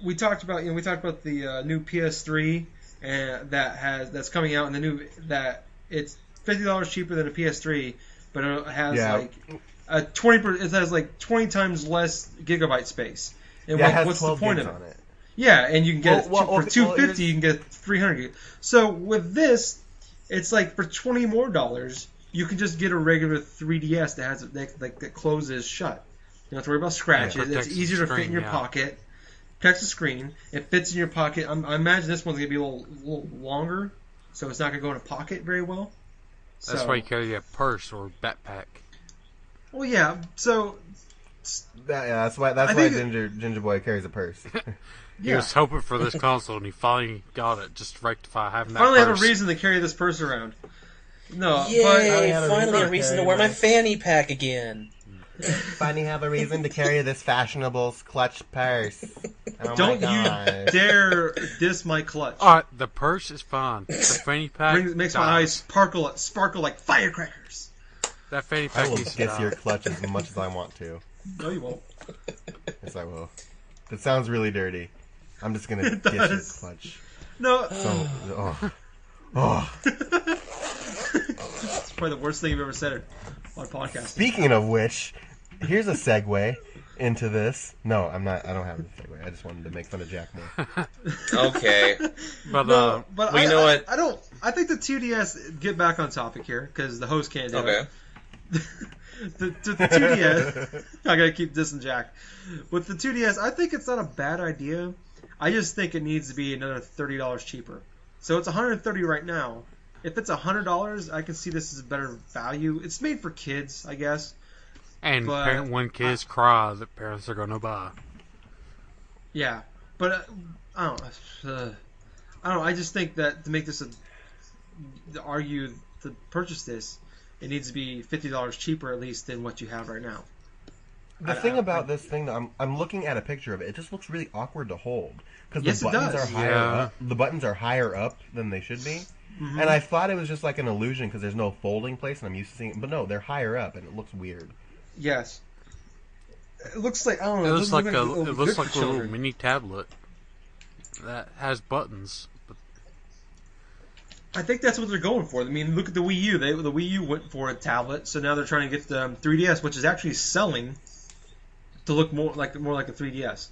We talked about the new PS3 and that's coming out, and the new that it's $50 cheaper than a PS3, but it has like a 20. It has like 20 times less gigabyte space. And Yeah, it has what's the 12 point gigs of it? on it. Yeah, and you can get Well, for $250, you can get 300 gigs. So with this, it's like for $20 more, you can just get a regular 3DS that has that closes shut. You don't have to worry about scratches. It's Protects the easier to fit in screen, your yeah. pocket. Protects the screen. It fits in your pocket. I imagine this one's gonna be a little longer, so it's not gonna go in a pocket very well. that's So- why you carry a purse or backpack. Well, yeah. So That's why I think- Gingerboy carries a purse. He yeah. was hoping for this console, and he finally got it just to rectify having that Finally have a purse. reason to carry this purse around. No, Yay! but- Finally, a Okay, reason to wear my nice. fanny pack again. Finally have a reason to carry this fashionable clutch purse. Oh don't my you God. dare diss my clutch. Alright, the purse is fine. The fanny pack Makes my eyes sparkle like firecrackers. That fanny I pack will needs to diss die. your clutch as much as I want to. No, you won't. Yes, I will. That sounds really dirty. I'm just gonna It diss your does. clutch. No, So, oh. it's probably the worst thing you've ever said on a podcast. Speaking of which, here's a segue into this. No, I'm not. I don't have a segue. I just wanted to make fun of Jack more. Okay. But, No, but well, you know what? I don't. I think the 2DS. Get back on topic here because the host can't do Okay. it. the 2DS. I gotta keep dissing Jack. With the 2DS, I think it's not a bad idea. I just think it needs to be another $30 cheaper. So it's $130 right now. If it's $100, I can see this as a better value. It's made for kids, I guess. and but when kids cry, the parents are going to buy. Yeah, but I don't know. I just think that to make this to argue to purchase this, it needs to be $50 cheaper at least than what you have right now. The thing about this thing, though, I'm looking at a picture of it. It just looks really awkward to hold because Yes, the it buttons does. are higher Yeah. up. The buttons are higher up than they should be, Mhm. and I thought it was just like an illusion because there's no folding place, and I'm used to seeing. But no, they're higher up, and it looks weird. Yes. It looks like I don't It know. looks like doesn't a look it good looks for like a little children. mini tablet that has buttons. But I think that's what they're going for. I mean, look at the Wii U. The Wii U went for a tablet, so now they're trying to get the 3DS, which is actually selling to look more like a 3DS,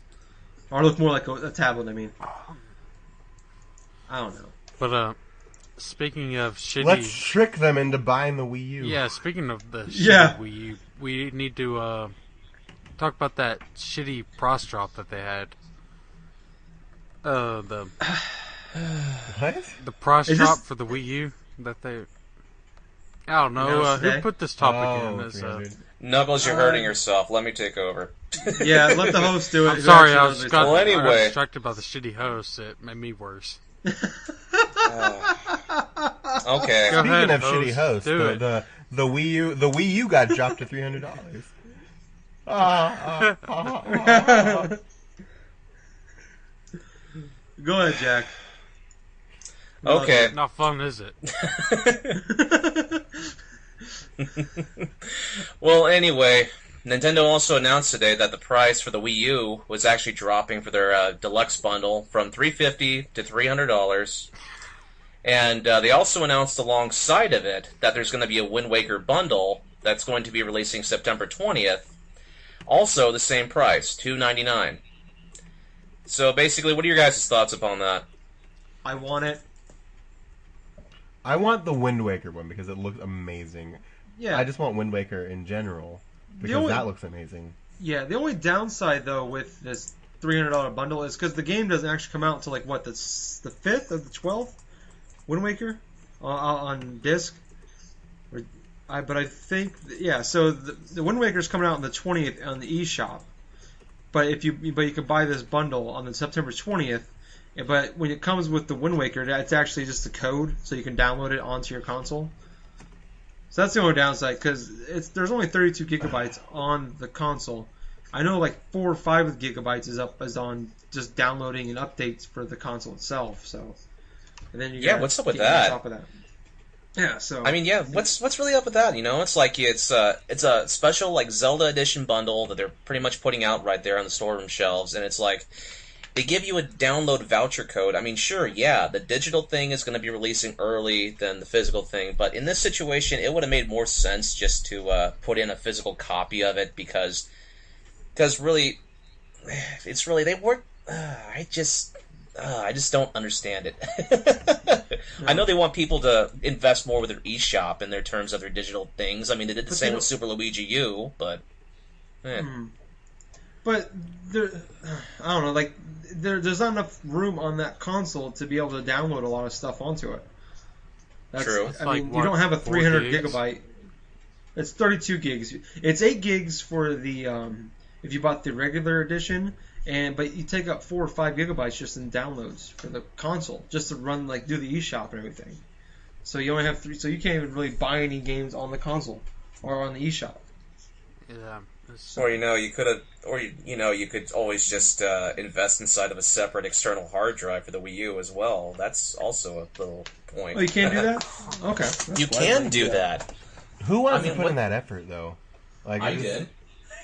or look more like a tablet. I mean, I don't know. but speaking of shitty, Let's trick them into buying the Wii U. yeah. Speaking of the shitty Yeah. Wii U, we need to talk about that shitty pros drop that they had. What? The price Is drop this- for the Wii U that they I don't know. Who put this topic in? As, 300. Knuckles, you're hurting yourself. Let me take over. Yeah, let the host do it. I'm sorry, I was Well, I anyway. got distracted by the shitty host. It made me worse. Okay. Go ahead, Speaking of shitty hosts, do it. the Wii U got dropped to $300. Go ahead, Jack. Okay. Not fun, is it? Well, anyway, Nintendo also announced today that the price for the Wii U was actually dropping for their deluxe bundle from $350 to $300. And they also announced alongside of it that there's going to be a Wind Waker bundle that's going to be releasing September 20th. Also the same price, $299. So basically, what are your guys' thoughts upon that? I want it. I want the Wind Waker one because it looks amazing. Yeah. I just want Wind Waker in general because that looks amazing. Yeah, the only downside though with this $300 bundle is because the game doesn't actually come out until like what the 5th or the 12th, Wind Waker, on disc. But I think so the Wind Waker's coming out on the 20th on the eShop. But you can buy this bundle on the September 20th. But when it comes with the Wind Waker, it's actually just a code, so you can download it onto your console. So that's the only downside, because there's only 32 gigabytes on the console. I know like 4 or 5 gigabytes is on just downloading and updates for the console itself. So, and then what's up with that? On top of that? Yeah, so I mean, what's really up with that? You know, it's like it's a special like Zelda edition bundle that they're pretty much putting out right there on the storeroom shelves, and it's like they give you a download voucher code. I mean, sure, yeah, the digital thing is going to be releasing early than the physical thing, but in this situation, it would have made more sense just to put in a physical copy of it because really, it's really they work. I just don't understand it. I know they want people to invest more with their eShop in their terms of their digital things. I mean, they did the same with Super Luigi U, but. But I don't know, like there's not enough room on that console to be able to download a lot of stuff onto it. True. I mean, you don't have a 300 gigabyte. It's 32 gigs. It's 8 gigs for the if you bought the regular edition, but you take up 4 or 5 gigabytes just in downloads for the console, just to run do the eShop and everything. So you only have 3. So you can't even really buy any games on the console or on the eShop. Yeah. Or you could always just invest inside of a separate external hard drive for the Wii U as well. That's also a little point. Oh, you can't do that? Okay. You can do that. Who wants to put in that effort though? Like I did.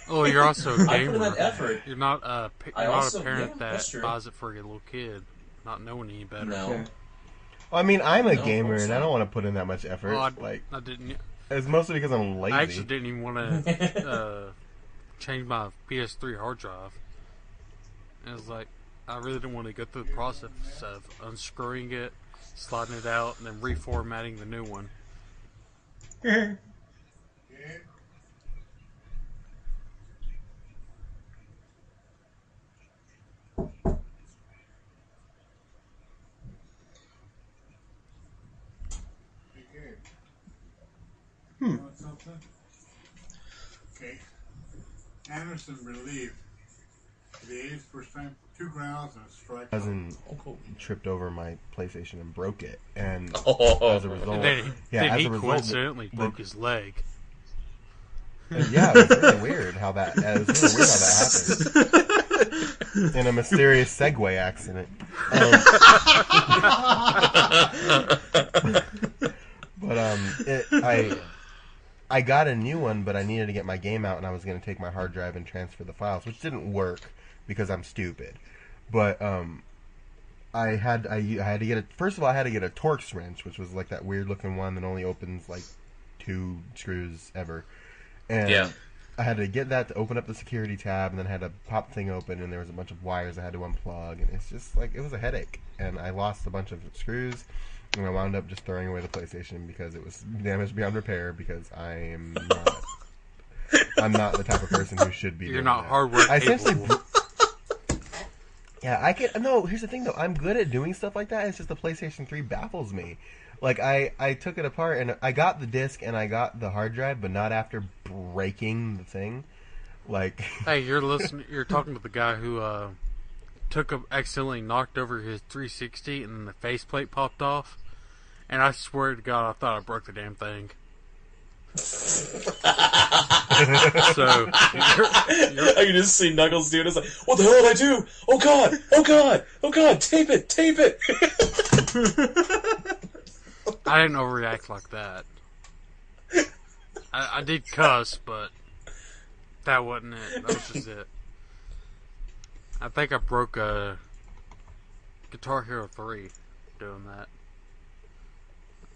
Oh, you're also a gamer. I put in that effort. You're not a parent that buys it for a little kid, not knowing any better. No. Yeah. Well, I mean, I'm a gamer and I don't want to put in that much effort. Well, I didn't. It's mostly because I'm lazy. I actually didn't even want to change my PS3 hard drive. And it was like, I really didn't want to go through the process of unscrewing it, sliding it out, and then reformatting the new one. Okay. Anderson relieved the 80% 2 grounds and a strike. Cousin tripped over my PlayStation and broke it, and Oh. as a result, And then as he a result, coincidentally broke his leg. yeah, it was really weird how that. It was really weird how that happened. In a mysterious Segway accident. But I got a new one, but I needed to get my game out, and I was going to take my hard drive and transfer the files, which didn't work because I'm stupid. But I had to get first of all I had to get a Torx wrench, which was like that weird looking one that only opens like 2 screws ever. And I had to get that to open up the security tab, and then I had to pop the thing open, and there was a bunch of wires I had to unplug, and it's just like it was a headache. And I lost a bunch of screws. And I wound up just throwing away the PlayStation because it was damaged beyond repair. Because I'm not the type of person who should be. You're doing not that. hardware capable. Yeah, I can. No, here's the thing though. I'm good at doing stuff like that. It's just the PlayStation 3 baffles me. Like, I took it apart, and I got the disc and I got the hard drive, but not after breaking the thing. Like... Hey, you're talking to the guy who accidentally knocked over his 360 and then the faceplate popped off. And I swear to God, I thought I broke the damn thing. So I can just see Knuckles doing it. It's like, what the hell did I do? Oh god! Oh god! Oh god! Tape it! Tape it! I didn't overreact like that. I did cuss, but that wasn't it. That was just it. I think I broke Guitar Hero 3 doing that.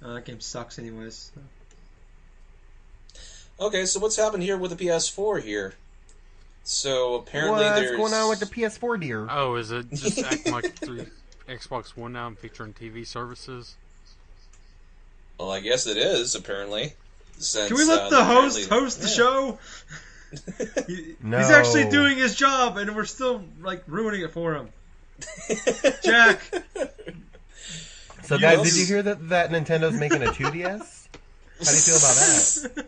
That game sucks anyways. So. Okay, so what's happened here with the PS4 here? So apparently What's there's... going on with the PS4, dear? Oh, is it just acting like Xbox One now and featuring TV services? Well, I guess it is, apparently. Since, Can we let the host the show? No. He's actually doing his job, and we're still like ruining it for him. Jack. So, guys, did you hear that Nintendo's making a 2DS? How do you feel about that?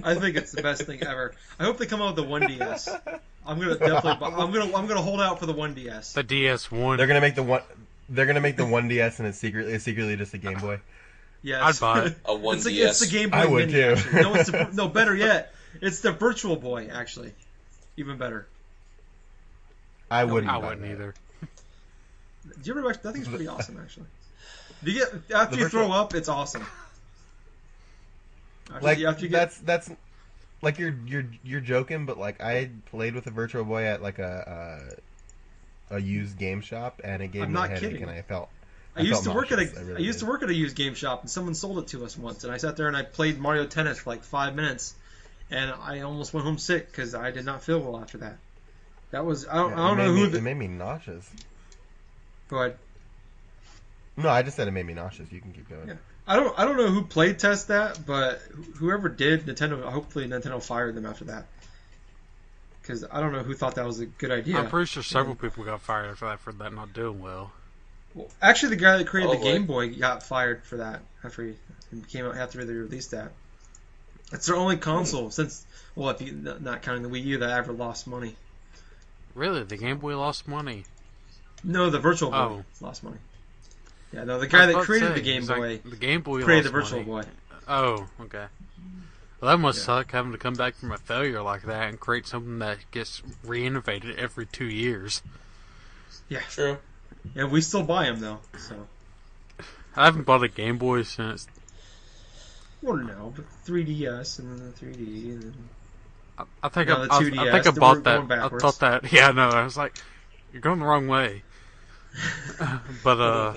I think it's the best thing ever. I hope they come out with the 1DS. I'm gonna definitely. I'm gonna hold out for the 1DS. The DS1. They're gonna make the one. They're gonna make the 1DS, and it's secretly just a Game Boy. Yes. I'd buy it. A 1DS. It's the Game Boy I would Mini. too. Actually. No, better yet, it's the Virtual Boy. Actually, even better. I wouldn't. I buy wouldn't that. either. Do you ever watch? That thing's pretty awesome, actually. Do you get after you throw up? It's awesome. After you get, that's like you're joking, but like I played with a Virtual Boy at like a used game shop, and it gave I'm me a not headache, kidding. and I felt. I used to work at nauseous. I used to work at a used game shop, and someone sold it to us once, and I sat there and I played Mario Tennis for like 5 minutes, and I almost went home sick because I did not feel well after that. That was I don't know who. It made me nauseous. Go ahead. No, I just said it made me nauseous. You can keep going. Yeah. I don't know who played test that, but whoever did, hopefully Nintendo fired them after that. Because I don't know who thought that was a good idea. I'm pretty sure several people got fired after that for that not doing well. Well, actually, the guy that created the Game Boy got fired for that after he came out after they released that. It's their only console since, well, if you not counting the Wii U, that ever lost money. Really, the Game Boy lost money. No, the Virtual Boy lost money. Yeah, no, the guy that created the Game Boy, the Game Boy created the lost Virtual money. Boy. Oh, okay. Well, that must suck having to come back from a failure like that and create something that gets re-innovated every 2 years. Yeah, True. Yeah, we still buy them though. So I haven't bought a Game Boy since. well, no, but 3DS and then the 3D and then. I think No, the I 2DS, think I we're bought going that. I backwards. thought that. Yeah, no, I was like, you're going the wrong way. But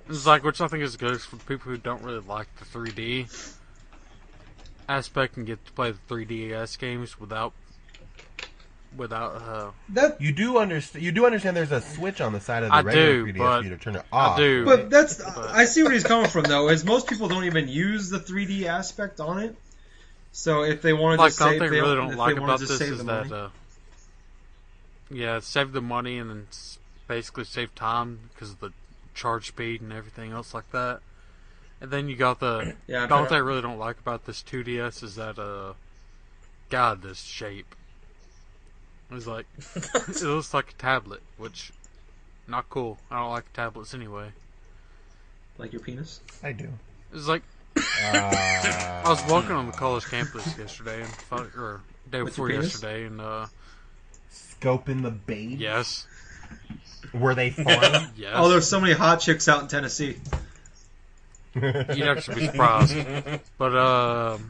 it's like, which I think is good for people who don't really like the 3D aspect and get to play the 3DS games without That You do understand. There's a switch on the side of the I regular do, 3DS but for you to turn it off. I do. But I see where he's coming from though. Is most people don't even use the 3D aspect on it. So if they wanted like to the save, thing I really don't if like they about wanted to this save is the that money. save the money and then basically save time because of the charge speed and everything else like that. And then you got the Yeah, the only thing I really don't like about this 2DS is that God, this shape. It's like it looks like a tablet, which not cool. I don't like tablets anyway. Like your penis. I do. It's like I was walking on the college campus yesterday or day With before your penis? yesterday, and Scoping the bait. yes, Were they fun? yes. Oh, there's so many hot chicks out in Tennessee. You'd actually be surprised. But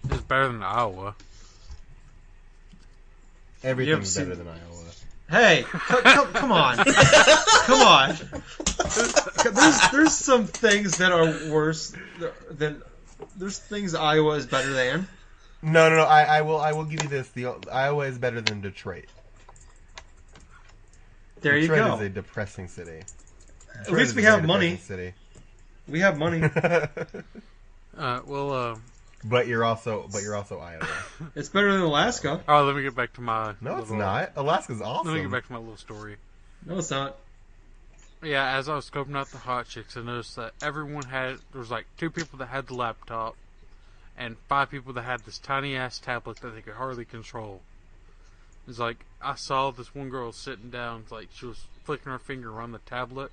it's better than Iowa. Everything's You better haven't than Iowa. Hey, come on, come on. There's some things that are worse than. There's things Iowa is better than. No. I will give you this. Iowa is better than Detroit. There Detroit you go. is a depressing city. At least we have money. City. We have money. But you're also Iowa. It's better than Alaska. Oh, let me get back to my. No, it's not. Alaska's awesome. Let me get back to my little story. No, it's not. Yeah, as I was scoping out the hot chicks, I noticed that everyone had. There was like 2 people that had the laptop, and 5 people that had this tiny ass tablet that they could hardly control. It's like I saw this one girl sitting down, like she was flicking her finger on the tablet,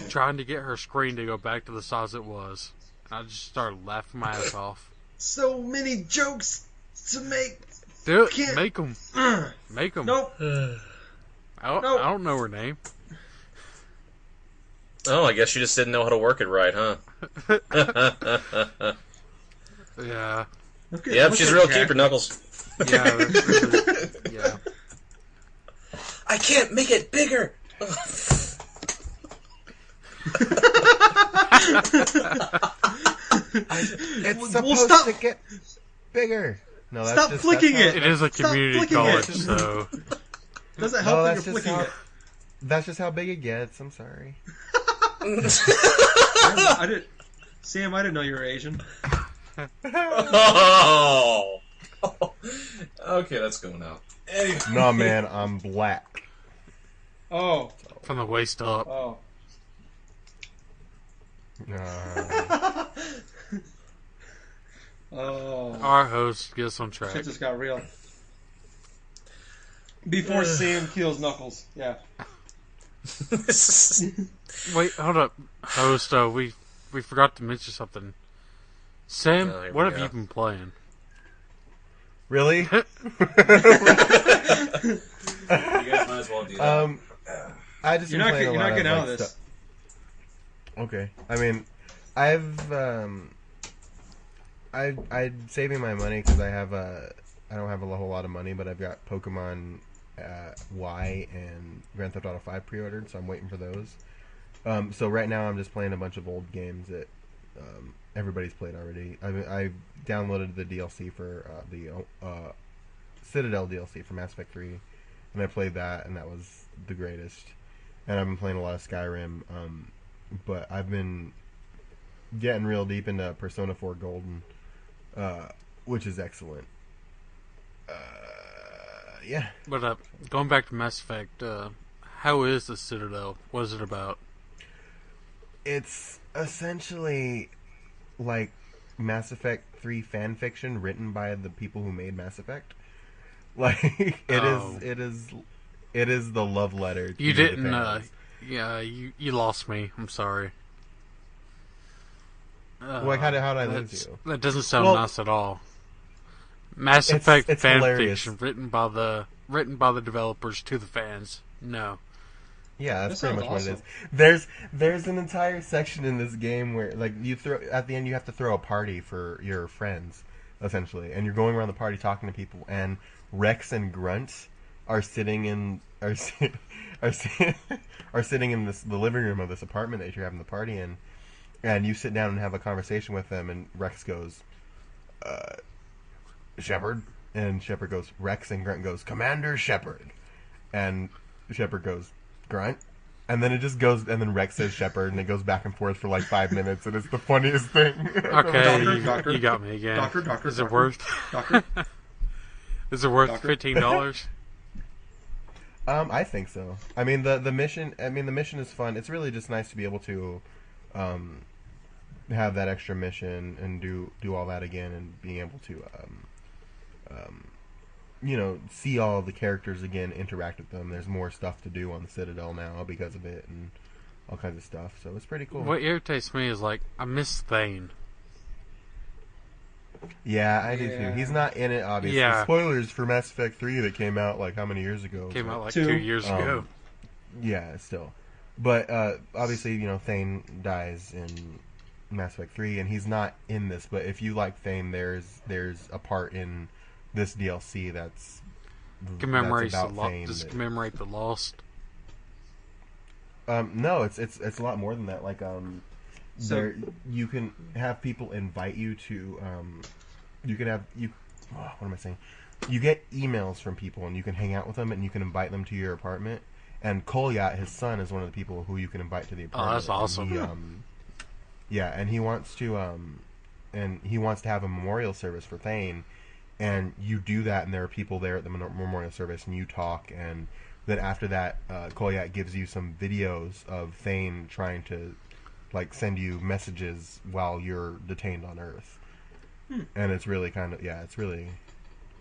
trying to get her screen to go back to the size it was. And I just started laughing my ass off. So many jokes to make. Do it. Can't- Make them. Make them. Nope. I don't know her name. Oh, I guess you just didn't know how to work it right, huh? Yeah. Yep, she's a real keeper, Knuckles. Yeah. Yeah. I can't make it bigger. It's Well, supposed stop. to get bigger. No, that's Stop just, flicking that's it. It is a Stop community flicking college, it. so Doesn't No, help that that's you're just flicking how. it. That's just how big it gets. I'm sorry. I didn't. Sam, I didn't know you were Asian. Oh. Okay, that's going out. Anyway. No, man, I'm black. Oh. from the waist up. Oh. Oh. Our host gets on track. Shit just got real. Before Sam kills Knuckles. Yeah. Wait, hold up, host. We forgot to mention something. Sam, Oh, here what we have go. you been playing? Really? You guys might as well do that. I just You're been not playing a you're lot not getting of, out of like, this. stuff. Okay. I mean, I'm saving my money because I don't have a whole lot of money, but I've got Pokemon Y and Grand Theft Auto 5 pre-ordered, so I'm waiting for those. So right now I'm just playing a bunch of old games that everybody's played already. I downloaded the DLC for the Citadel DLC for Mass Effect 3, and I played that, and that was the greatest. And I've been playing a lot of Skyrim, but I've been getting real deep into Persona 4 Golden, which is excellent. Yeah. But going back to Mass Effect, how is the Citadel? What is it about? It's essentially like Mass Effect 3 fan fiction written by the people who made Mass Effect. Like it is the love letter to You the didn't. fans. Yeah, you lost me. I'm sorry. Like how did I lose you? That doesn't sound Well, nice at all. Mass it's- Effect it's fan hilarious. fiction written by the developers to the fans. No. Yeah, that's That pretty much sounds what it is. There's an entire section in this game where like you throw at the end you have to throw a party for your friends essentially, and you're going around the party talking to people, and Rex and Grunt are sitting in sitting in the living room of this apartment that you're having the party in, and you sit down and have a conversation with them, and Rex goes, Shepard, and Shepard goes Rex, and Grunt goes Commander Shepard, and Shepard goes Grunt, and then it just goes, and then Rex says Shepard, and it goes back and forth for like 5 minutes, and it's the funniest thing. Okay, Doctor. you got me again. Doctor, Is it worth? Doctor? Is it worth Doctor? $15? I think so. I mean the mission. I mean the mission is fun. It's really just nice to be able to have that extra mission and do all that again, and being able to see all the characters again, interact with them. There's more stuff to do on the Citadel now because of it, and all kinds of stuff. So it's pretty cool. What irritates me is like I miss Thane. Yeah, I do Yeah. too. He's not in it, obviously. Yeah. Spoilers for Mass Effect 3 that came out like how many years ago? Came out like 2. 2 years ago. Yeah, still. But obviously, Thane dies in Mass Effect 3, and he's not in this. But if you like Thane, there's a part in this DLC that's Commemorates about the Thane. Does it commemorate the Lost? No, it's a lot more than that. Like So- there you can have people invite you to what am I saying? You get emails from people, and you can hang out with them, and you can invite them to your apartment. And Kolyat, his son, is one of the people who you can invite to the apartment. that's awesome. And he wants to have a memorial service for Thane, and you do that, and there are people there at the memorial service, and you talk, and then after that, Kolyak gives you some videos of Thane trying to like send you messages while you're detained on Earth, and it's really it's really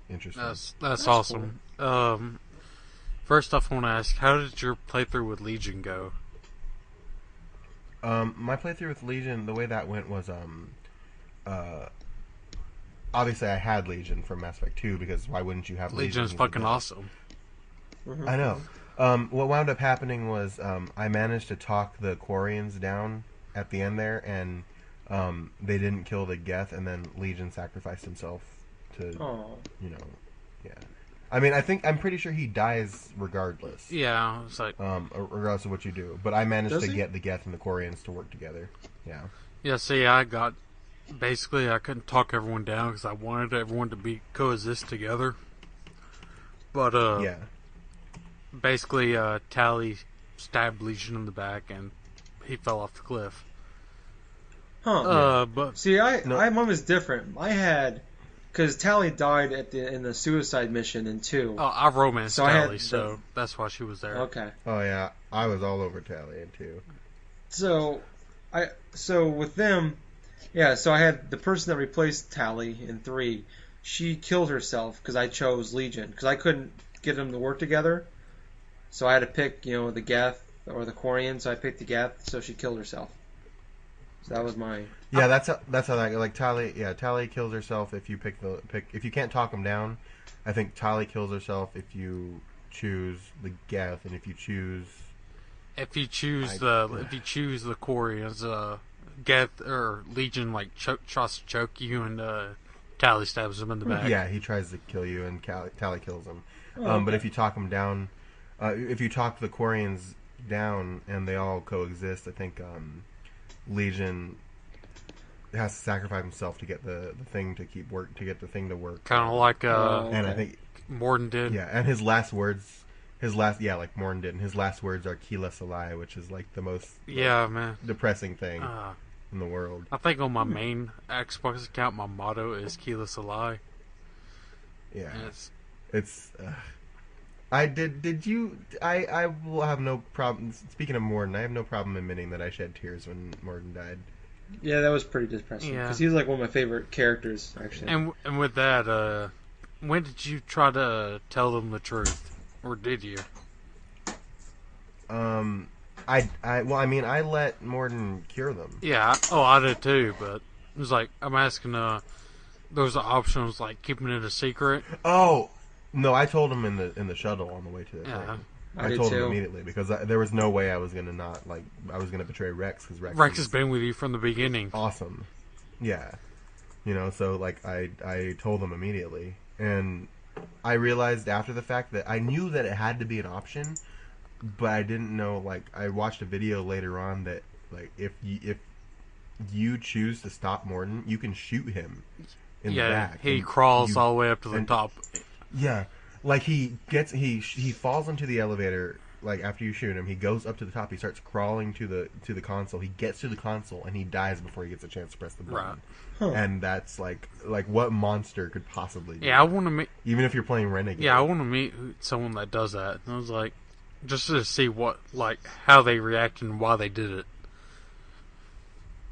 interesting. That's awesome. Cool. First off, I want to ask, how did your playthrough with Legion go? My playthrough with Legion, the way that went was, obviously I had Legion from Mass Effect 2, because why wouldn't you have Legion? Legion's fucking awesome. Mm-hmm. I know. What wound up happening was, I managed to talk the Quarians down at the end there, and, they didn't kill the Geth, and then Legion sacrificed himself to, yeah. I mean, I'm pretty sure he dies regardless. Yeah, it's like... regardless of what you do. But I managed to get the Geth and the Quarians to work together. Yeah. Yeah, see, basically, I couldn't talk everyone down because I wanted everyone to coexist together. But, yeah. Basically, Tally stabbed Legion in the back and he fell off the cliff. Huh. But... See, mine was different. I had... Because Tally died in the suicide mission in 2. Oh, I romanced Tally, so that's why she was there. Okay. Oh yeah, I was all over Tally in 2. So with them, so I had the person that replaced Tally in 3. She killed herself because I chose Legion because I couldn't get them to work together. So I had to pick, the Geth or the Quarian. So I picked the Geth. So she killed herself. So that was my... Yeah, that's how that, like, Tally. Yeah, Tally kills herself if you if you can't talk them down. I think Tally kills herself if you choose the Geth, and if you choose the Quarians, Geth or Legion tries to choke you, and Tally stabs him in the back. Yeah, he tries to kill you, and Tally kills him. Okay. But if you talk them down, if you talk the Quarians down and they all coexist, I think Legion has to sacrifice himself to get the thing to work. Kind of like and I think Morden did. Yeah, and his last words, like Morden did, and his last words are "Kila Salai," which is like the most depressing thing in the world. I think on my main Xbox account, my motto is "Kila Salai." Yeah, I will have no problem. Speaking of Morden, I have no problem admitting that I shed tears when Morden died. Yeah, that was pretty depressing because he was like one of my favorite characters, actually. And with that, when did you try to tell them the truth, or did you? I let Morden cure them. Yeah, I did too, but it was like I'm asking. There was an option was like keeping it a secret. Oh. No, I told him in the shuttle on the way to the thing. I told him immediately because there was no way I was gonna betray Rex because Rex has been with you from the beginning. Awesome, yeah. So like I told him immediately, and I realized after the fact that I knew that it had to be an option, but I didn't know. Like I watched a video later on that like if you choose to stop Morden, you can shoot him in the back. He crawls all the way up to the top. Yeah, like he falls into the elevator. Like after you shoot him, he goes up to the top. He starts crawling to the console. He gets to the console and he dies before he gets a chance to press the button. Right. Huh. And that's like what monster could possibly do? Yeah, I want to meet. Even if you're playing Renegade. Yeah, I want to meet someone that does that. And I was like, just to see how they react and why they did it.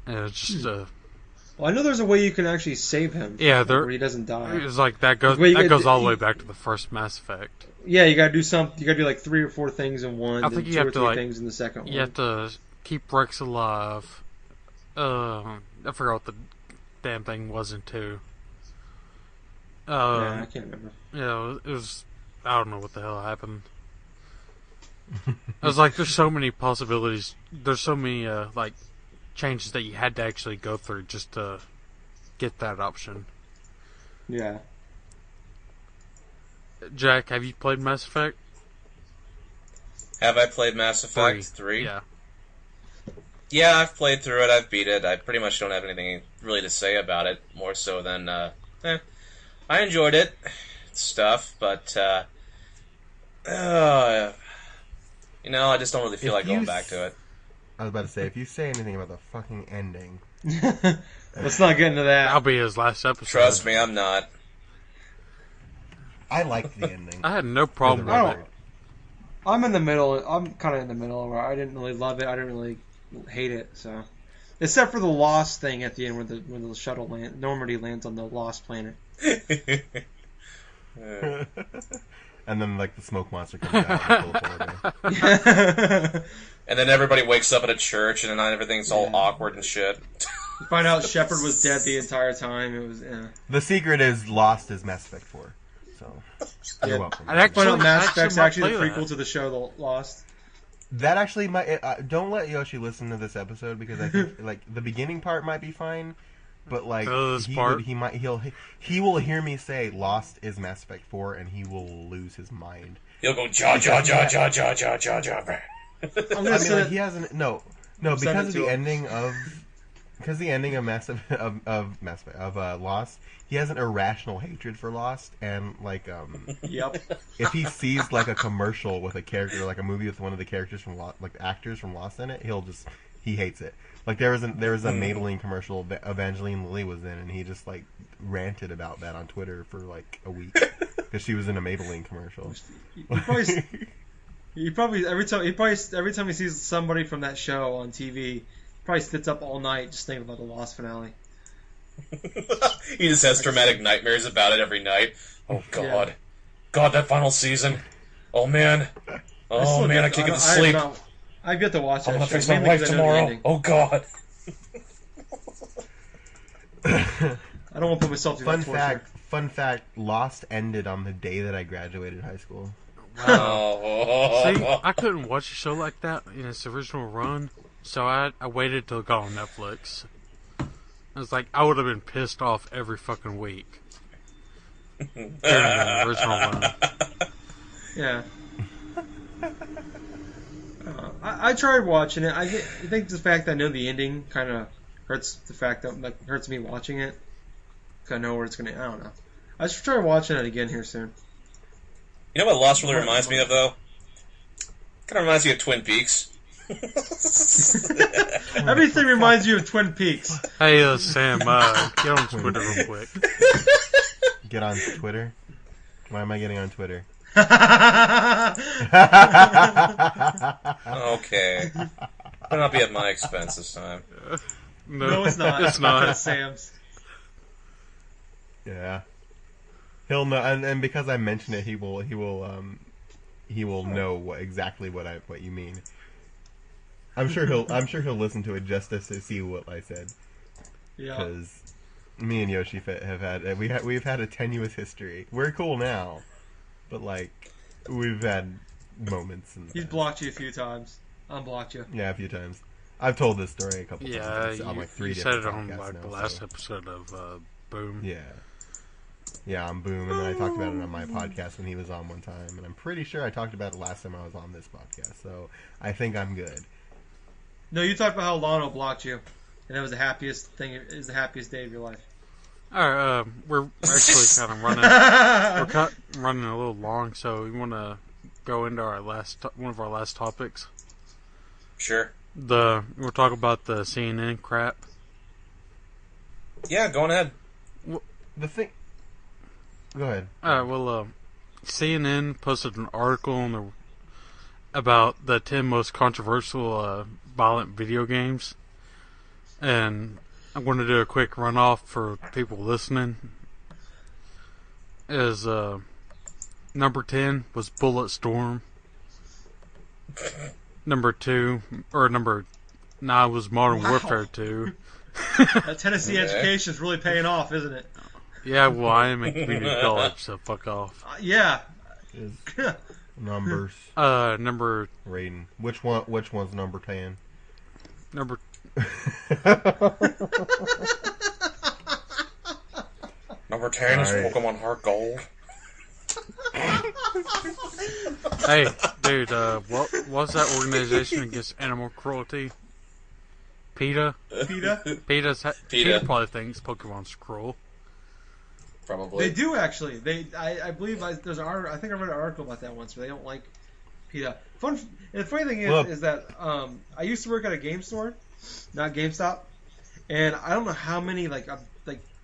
And it's just Well, I know there's a way you can actually save him. Yeah, where he doesn't die. It's like that goes all the way back to the first Mass Effect. Yeah, you gotta do something. You gotta do like 3 or 4 things in one. I think you 2 have or to 3 things in the second one. You have to keep Rex alive. I forgot what the damn thing was in 2. Yeah, I can't remember. Yeah, it was. I don't know what the hell happened. I was like, there's so many possibilities. There's so many changes that you had to actually go through just to get that option. Yeah. Jack, have you played Mass Effect? Have I played Mass Effect 3? Yeah. Yeah, I've played through it. I've beat it. I pretty much don't have anything really to say about it, more so than, I enjoyed it. Stuff, but, I just don't really feel like going back to it. I was about to say, if you say anything about the fucking ending... Let's not get into that. That'll be his last episode. Trust me, I'm not. I liked the ending. I had no problem with it. I'm in the middle. I'm kind of in the middle where I didn't really love it. I didn't really hate it. So, except for the Lost thing at the end, when the shuttle Normandy lands on the Lost planet. And then like the smoke monster comes out. And then everybody wakes up at a church, and then everything's all awkward and shit. You find out Shepard was dead the entire time. It was. The secret is Lost is Mass Effect 4. So you're welcome. I find out Mass Effect's actually the prequel to the show Lost. That actually might. Don't let Yoshi listen to this episode because I think like the beginning part might be fine, but like he will hear me say Lost is Mass Effect 4 and he will lose his mind. He'll go ja ja ja ja ja ja ja ja. I mean, like, he hasn't because of the ending of. Because the ending of Lost, he has an irrational hatred for Lost, and like, if he sees like a commercial with a character, like a movie with one of the characters from Lost, like actors from Lost in it, he hates it. Like there was a Maybelline commercial that Evangeline Lilly was in, and he just like ranted about that on Twitter for like a week because she was in a Maybelline commercial. He probably every time he sees somebody from that show on TV. Probably sits up all night just thinking about the Lost finale. He just has traumatic nightmares about it every night. Oh God, yeah. God, that final season. Oh man, I can't get to sleep. I've got to watch that. I'm gonna fix my wife tomorrow. Oh God. I don't want to put myself through that torture. Fun fact: Lost ended on the day that I graduated high school. Wow. See, I couldn't watch a show like that in its original run. So I waited till it got on Netflix. I was like, I would have been pissed off every fucking week. During the original one. Yeah. I tried watching it. I think the fact that I know the ending kind of hurts the fact that hurts me watching it. Cause I know where it's gonna. I don't know. I should try watching it again here soon. You know what Lost really reminds me of though? Kind of reminds me of Twin Peaks. Everything reminds you of Twin Peaks. Hey, Sam, get on Twitter real quick. Get on Twitter? Why am I getting on Twitter? Okay. Better not be at my expense this time. No, it's not. It's not. It's Sam's. Yeah. He'll know, and because I mention it, he will know exactly what you mean. I'm sure he'll listen to it just to see what I said. Yeah. Because me and Yoshi we've had a tenuous history. We're cool now, but like we've had moments. He's blocked you a few times. Unblocked you. Yeah, a few times. I've told this story a couple times. Yeah, on like 3 you different said it on podcasts like now, the last episode of Boom. Yeah, on Boom, and then I talked about it on my podcast when he was on one time, and I'm pretty sure I talked about it last time I was on this podcast. So I think I'm good. No, you talked about how Lano blocked you, and it was the happiest thing. It was the happiest day of your life. All right, we're actually kind of running. We're running a little long, so we want to go into our one of our last topics. Sure. We'll talk about the CNN crap. Yeah, go on ahead. The thing. Go ahead. All right. Well, CNN posted an article about the 10 most controversial violent video games, and I'm going to do a quick runoff for people listening. Number 10 was Bulletstorm. Number 9 was Modern Warfare 2. That Tennessee education is really paying off, isn't it? Yeah, well, I am in community college, so fuck off. Yeah. Numbers. Number... Raiden. Which one's number 10? Number... Number 10 is Pokemon Heart Gold. Hey, dude, what was that organization against animal cruelty? PETA? PETA probably thinks Pokemon's cruel. Probably. They do, actually. I believe there's an article, I think I read an article about that once, where they don't like PETA. The funny thing is that I used to work at a game store, not GameStop, and I don't know how many like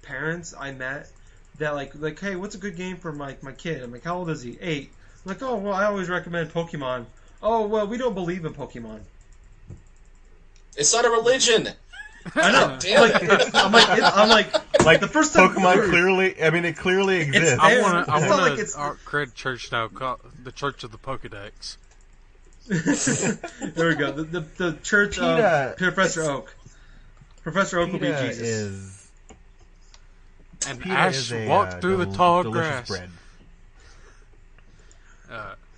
parents I met that like hey, what's a good game for my kid? I'm like, how old is he? 8. Like, oh, well, I always recommend Pokemon. Oh, well, we don't believe in Pokemon. It's not a religion. I know. Damn it. I'm like, the first time Pokemon clearly. I mean, it clearly exists. I want It's not like it's- to create a church now called the Church of the Pokedex. There we go. The Church PETA of Professor Oak. Professor Oak will be PETA Jesus. is. And PETA Ash is a, walked through the tall delicious grass. bread.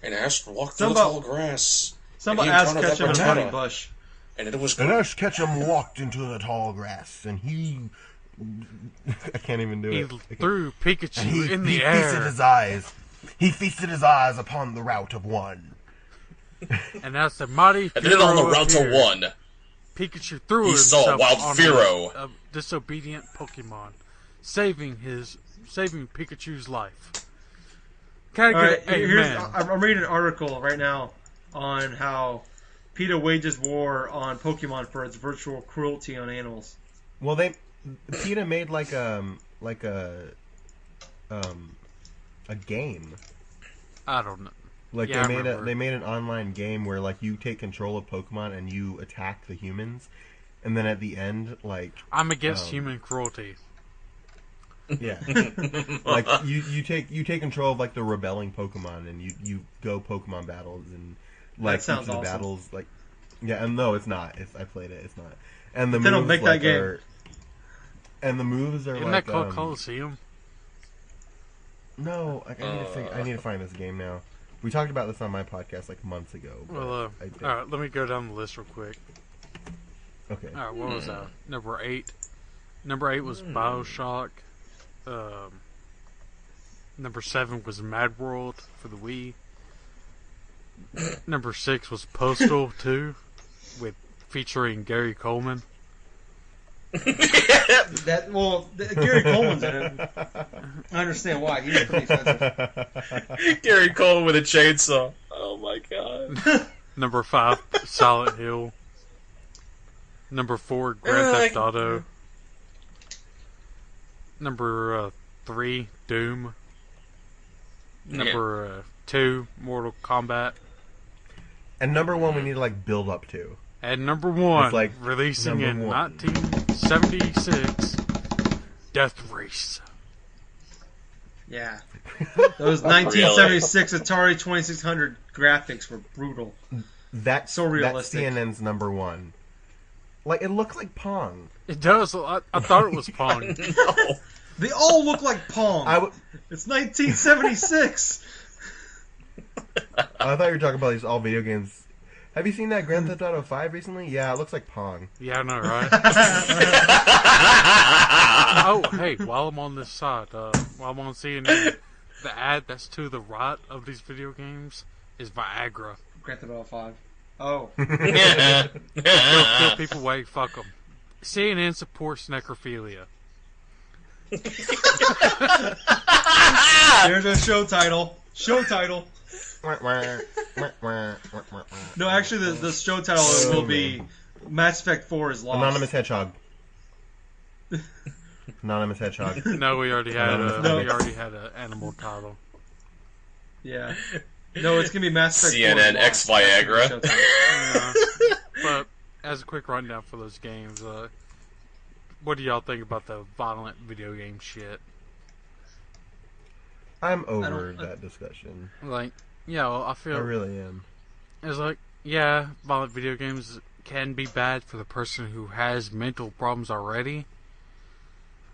And Ash walked through the Somehow- tall grass. Somehow And he Ash encountered Ketchum that and banana. Honey Bush. And it was And good. Ash Ketchum walked into the tall grass, and he. I can't even do He it. threw Pikachu And he in the feasted air, his eyes. He feasted his eyes upon the route of one. and as the mighty And then on the Fearow route to appeared, one, Pikachu threw He himself saw Wild on Fearow. a disobedient Pokemon, saving Pikachu's life. Can I All get right, an here's, amen? I'm reading an article right now on how PETA wages war on Pokemon for its virtual cruelty on animals. Well, PETA made like a game. I don't know. Like Yeah, I they remember. made an online game where like you take control of Pokemon and you attack the humans, and then at the end, like I'm against human cruelty. yeah, like you take control of like the rebelling Pokemon and you go Pokemon battles and like sounds each of the awesome. battles like yeah, and no, it's not. I played it. It's not. And the They don't moves, make that like, game. and the moves are Isn't like that called Coliseum? no, like, I need to find this game now. We talked about this on my podcast like months ago. But Well, I think- alright, let me go down the list real quick. okay. Alright, what was that? Number 8. Number 8 was Bioshock. Number 7 was Mad World for the Wii. Number 6 was Postal 2, featuring Gary Coleman. Gary Coleman's in it. I understand why. He's pretty expensive. Gary Cole with a chainsaw. Oh my god. Number 5, Silent Hill. Number 4, Grand Theft Auto. Number 3, Doom. Number 2, Mortal Kombat. And number one, we need to like build up to. And number 1, It's like releasing in number 1. 1976, Death Race. Yeah. Those 1976 Atari 2600 graphics were brutal. That's So realistic. That's CNN's number one. Like it looked like Pong. It does. I thought it was Pong. No. They all look like Pong. It's 1976. I thought you were talking about these all video games. Have you seen that Grand Theft Auto 5 recently? Yeah, it looks like Pong. Yeah, I know, right? Oh, hey, while I'm on this side, while I'm on CNN, the ad that's to the right of these video games is Viagra. Grand Theft Auto 5. Oh. Kill people away, fuck them. CNN supports necrophilia. There's a show title. Show title. No, actually, the show title will be Mass Effect 4 is lost. Anonymous Hedgehog. Anonymous Hedgehog. No, we already had No. an animal title. Yeah. No, it's going to be Mass Effect 4 is CNN lost. X Viagra. Show title. But as a quick rundown for those games, what do y'all think about the violent video game shit? I'm over that discussion. Like, yeah, well, I feel I really am. it's like, yeah, violent video games can be bad for the person who has mental problems already.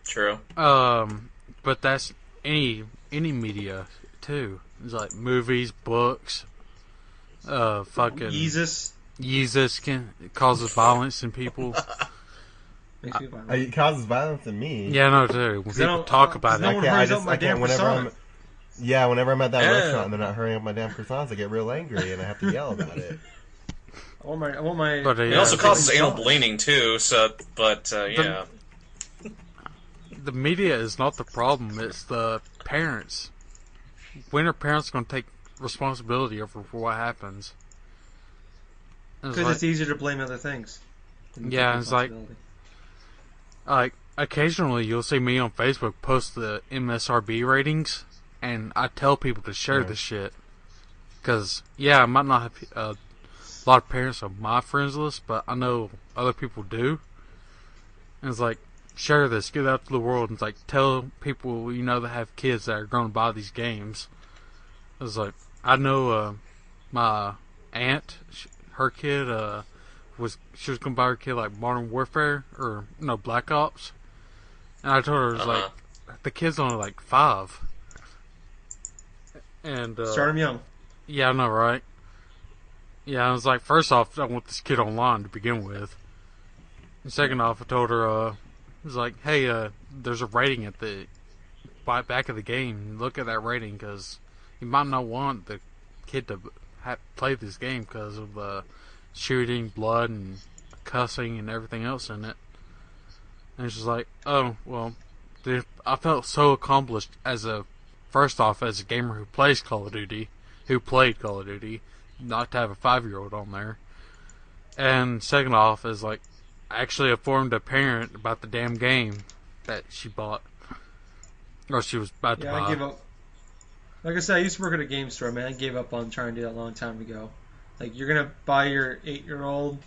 True. But that's any media too. It's like movies, books, fucking Yeezus can causes violence in people. Makes me violent. It causes violence in me. Yeah, no, too. When people talk about no it, one hurries up my damn croissant. Whenever I'm at that restaurant and they're not hurrying up my damn croissants, I get real angry and I have to yell about it. I want my. But, It yeah, also causes it's anal not. bleeding too. So, but yeah. the media is not the problem. It's the parents. When are parents going to take responsibility over for what happens? Because it's easier to blame other things. than to Yeah, take it's like- responsibility. Occasionally you'll see me on Facebook post the MSRB ratings, and I tell people to share Yeah. the shit. Because, yeah, I might not have a lot of parents on my friends list, but I know other people do. And it's like, share this, get it out to the world, and it's like, tell people you know that have kids that are going to buy these games. It's like, I know my aunt, her kid, she was going to buy her kid like Modern Warfare, or no, Black Ops. And I told her, it was like, the kid's only like 5. And Start him young. yeah, I know, right? Yeah, I was like, first off, I want this kid online to begin with. And second off, I told her, I was like, hey, there's a rating at the back of the game. Look at that rating, because you might not want the kid to play this game because of the shooting, blood, and cussing, and everything else in it. And she's like, oh, well, dude, I felt so accomplished first off, as a gamer who plays Call of Duty, who played Call of Duty, not to have a 5-year-old on there. And second off, is like, I actually informed a parent about the damn game that she bought. Or she was about to buy. Yeah, I gave up. Like I said, I used to work at a game store, man. I gave up on trying to do that a long time ago. Like, you're going to buy your 8-year-old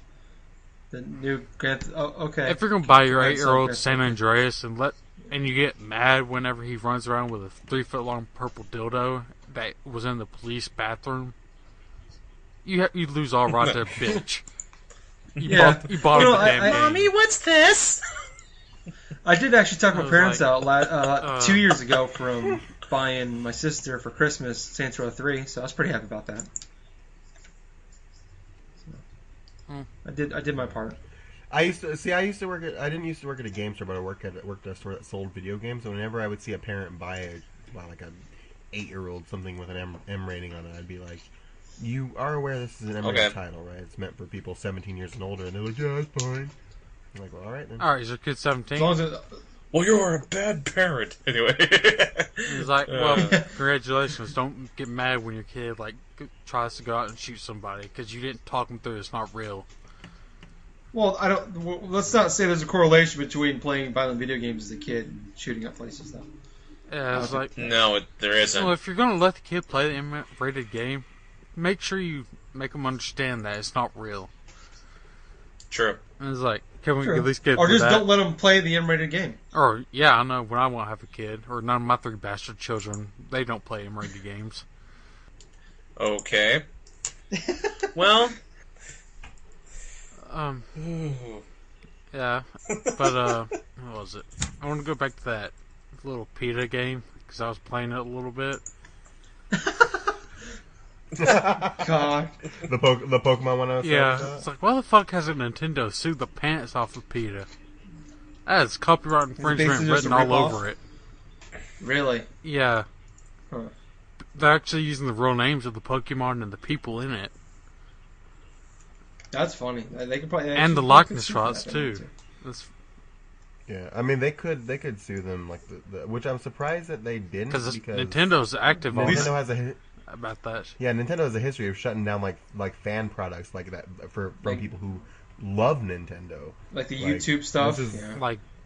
the new Grand Theft... Oh, okay. If you're going to buy your 8-year-old San Andreas and you get mad whenever he runs around with a 3-foot-long purple dildo that was in the police bathroom, you lose all right there, bitch. You bought him the damn game. Mommy, what's this? I did actually talk my parents like, out 2 years ago from buying my sister for Christmas Saints Row 3, so I was pretty happy about that. So, I did my part. I didn't used to work at a game store, but I worked at a store that sold video games. So whenever I would see a parent buy like an 8-year-old something with an M rating on it, I'd be like, "You are aware this is an M-rated title, right? It's meant for people 17 years and older." And they're like, "Yeah, that's fine." I'm like, "Well, all right then." All right, is your kid 17? As long as Well, you're a bad parent. Anyway. He's like, well, congratulations. Don't get mad when your kid tries to go out and shoot somebody because you didn't talk them through. It's not real. Well, let's not say there's a correlation between playing violent video games as a kid and shooting up places, though. Yeah, it's like... No, there isn't. Well, if you're going to let the kid play the M-rated game, make sure you make them understand that it's not real. True. And it's like, can we at least get Or just that? don't let them play the M-rated game. Or, yeah, I know, when I won't have a kid, or none of my 3 bastard children, they don't play M-rated games. Okay. Well... Yeah, but, what was it? I want to go back to that little PETA game, because I was playing it a little bit. God. The Pokemon one I was talking about? It's like, why the fuck hasn't Nintendo sued the pants off of PETA? That is copyright infringement written all over it. Really? Yeah. Huh. They're actually using the real names of the Pokemon and the people in it. That's funny. They could probably And the likeness shots, too. Yeah, I mean, they could sue them, like, which I'm surprised that they didn't, because Nintendo's active on Nintendo has about that. Yeah, Nintendo has a history of shutting down, like fan products like that from people who love Nintendo. Like the YouTube stuff?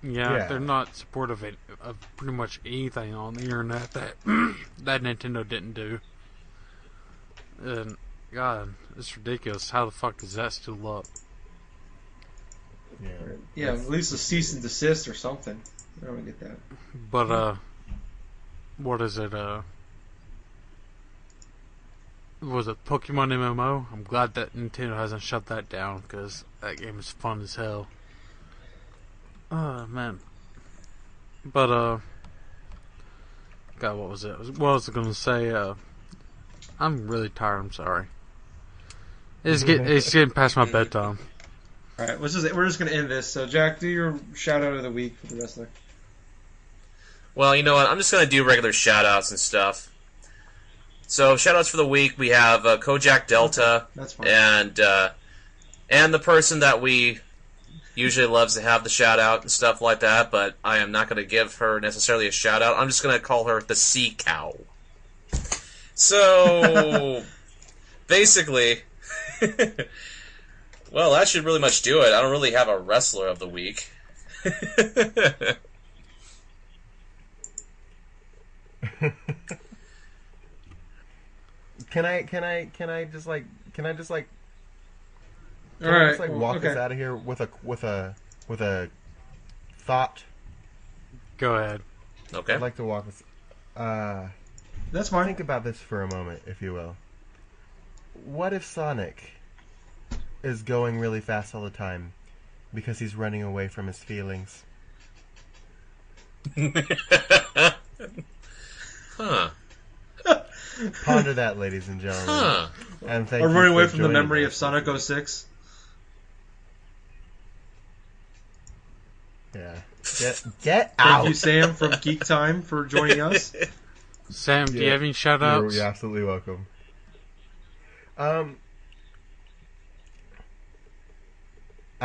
They're not supportive of pretty much anything on the internet that that Nintendo didn't do. And, God, it's ridiculous. How the fuck is that still up? Yeah, at least a cease and desist or something. I don't get that. But, what is it, was it Pokemon MMO? I'm glad that Nintendo hasn't shut that down, because that game is fun as hell. Oh, man. But, God, what was it? What was I gonna say? I'm really tired, I'm sorry. It's getting past my bedtime. Alright, we're just going to end this. So, Jack, do your shout-out of the week for the wrestler. Well, you know what? I'm just going to do regular shout-outs and stuff. So, shout-outs for the week, we have Kojak Delta. That's fine. And the person that we usually loves to have the shout-out and stuff like that, but I am not going to give her necessarily a shout-out. I'm just going to call her the Sea Cow. So, basically... Well, that should really much do it. I don't really have a wrestler of the week. Can I just like All right, walk okay. us out of here with a thought? Go ahead. Okay. I'd like to walk us. That's fine. Think about this for a moment, if you will. What if Sonic is going really fast all the time because he's running away from his feelings? Huh. Ponder that, ladies and gentlemen. Huh. And thank Or you running for away from the joining memory us. of Sonic 06. Yeah. Get out. Thank you, Sam, from Geek Time, for joining us. Sam, do you have any shout-outs? You're absolutely welcome. I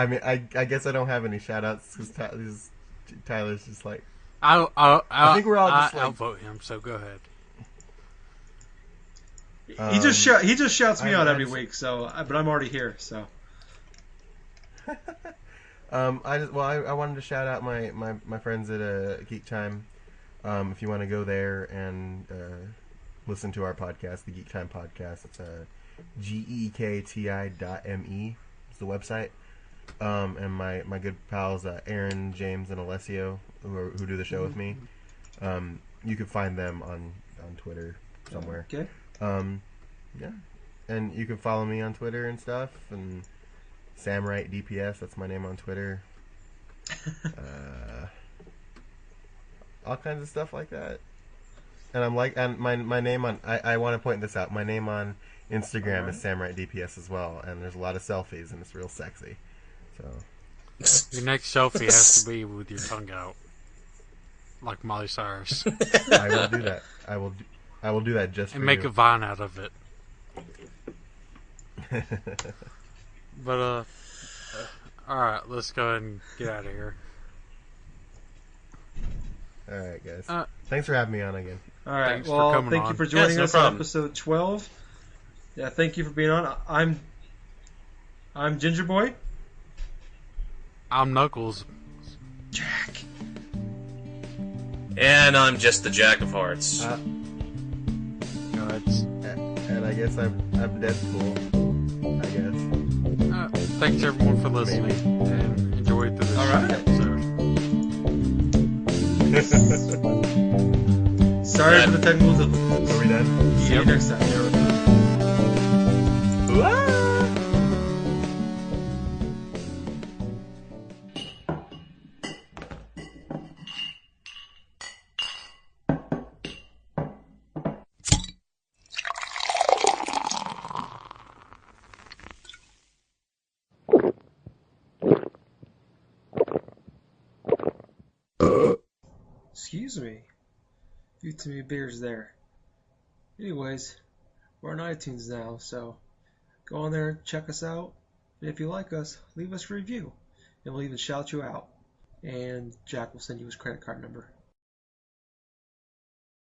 mean, I guess I don't have any shout-outs because Tyler's just like... I think we're all just like... I'll vote him, so go ahead. He just shouts me out every week, so but I'm already here, so. I wanted to shout out my friends at Geek Time. If you want to go there and listen to our podcast, the Geek Time podcast, it's gekti.me is the website. And my good pals Aaron, James, and Alessio who do the show with me. You can find them on Twitter somewhere. Okay. Yeah, and you can follow me on Twitter and stuff, and Sam Wright DPS, that's my name on Twitter. All kinds of stuff like that. And my name on, I want to point this out, my name on Instagram is Sam Wright DPS as well, and there's a lot of selfies, and it's real sexy. So Your next selfie has to be with your tongue out, like Miley Cyrus, I will do that. I will do that just for and make you. a vine out of it. But all right, let's go ahead and get out of here. All right, guys. Thanks for having me on again. All right. Thanks for Well, coming thank on. you for joining Yes, no us on problem. episode 12. Yeah, thank you for being on. I'm Gingerboy. I'm Knuckles. Jack. And I'm just the Jack of Hearts. No, it's, And I guess I'm Deadpool. I guess. thanks everyone for listening and enjoy the All right. episode. Sorry for the technical difficulties. Are we done? See you next time. Excuse me. You too many beers there. Anyways, we're on iTunes now, so go on there, check us out, and if you like us, leave us a review, and we'll even shout you out. And Jack will send you his credit card number.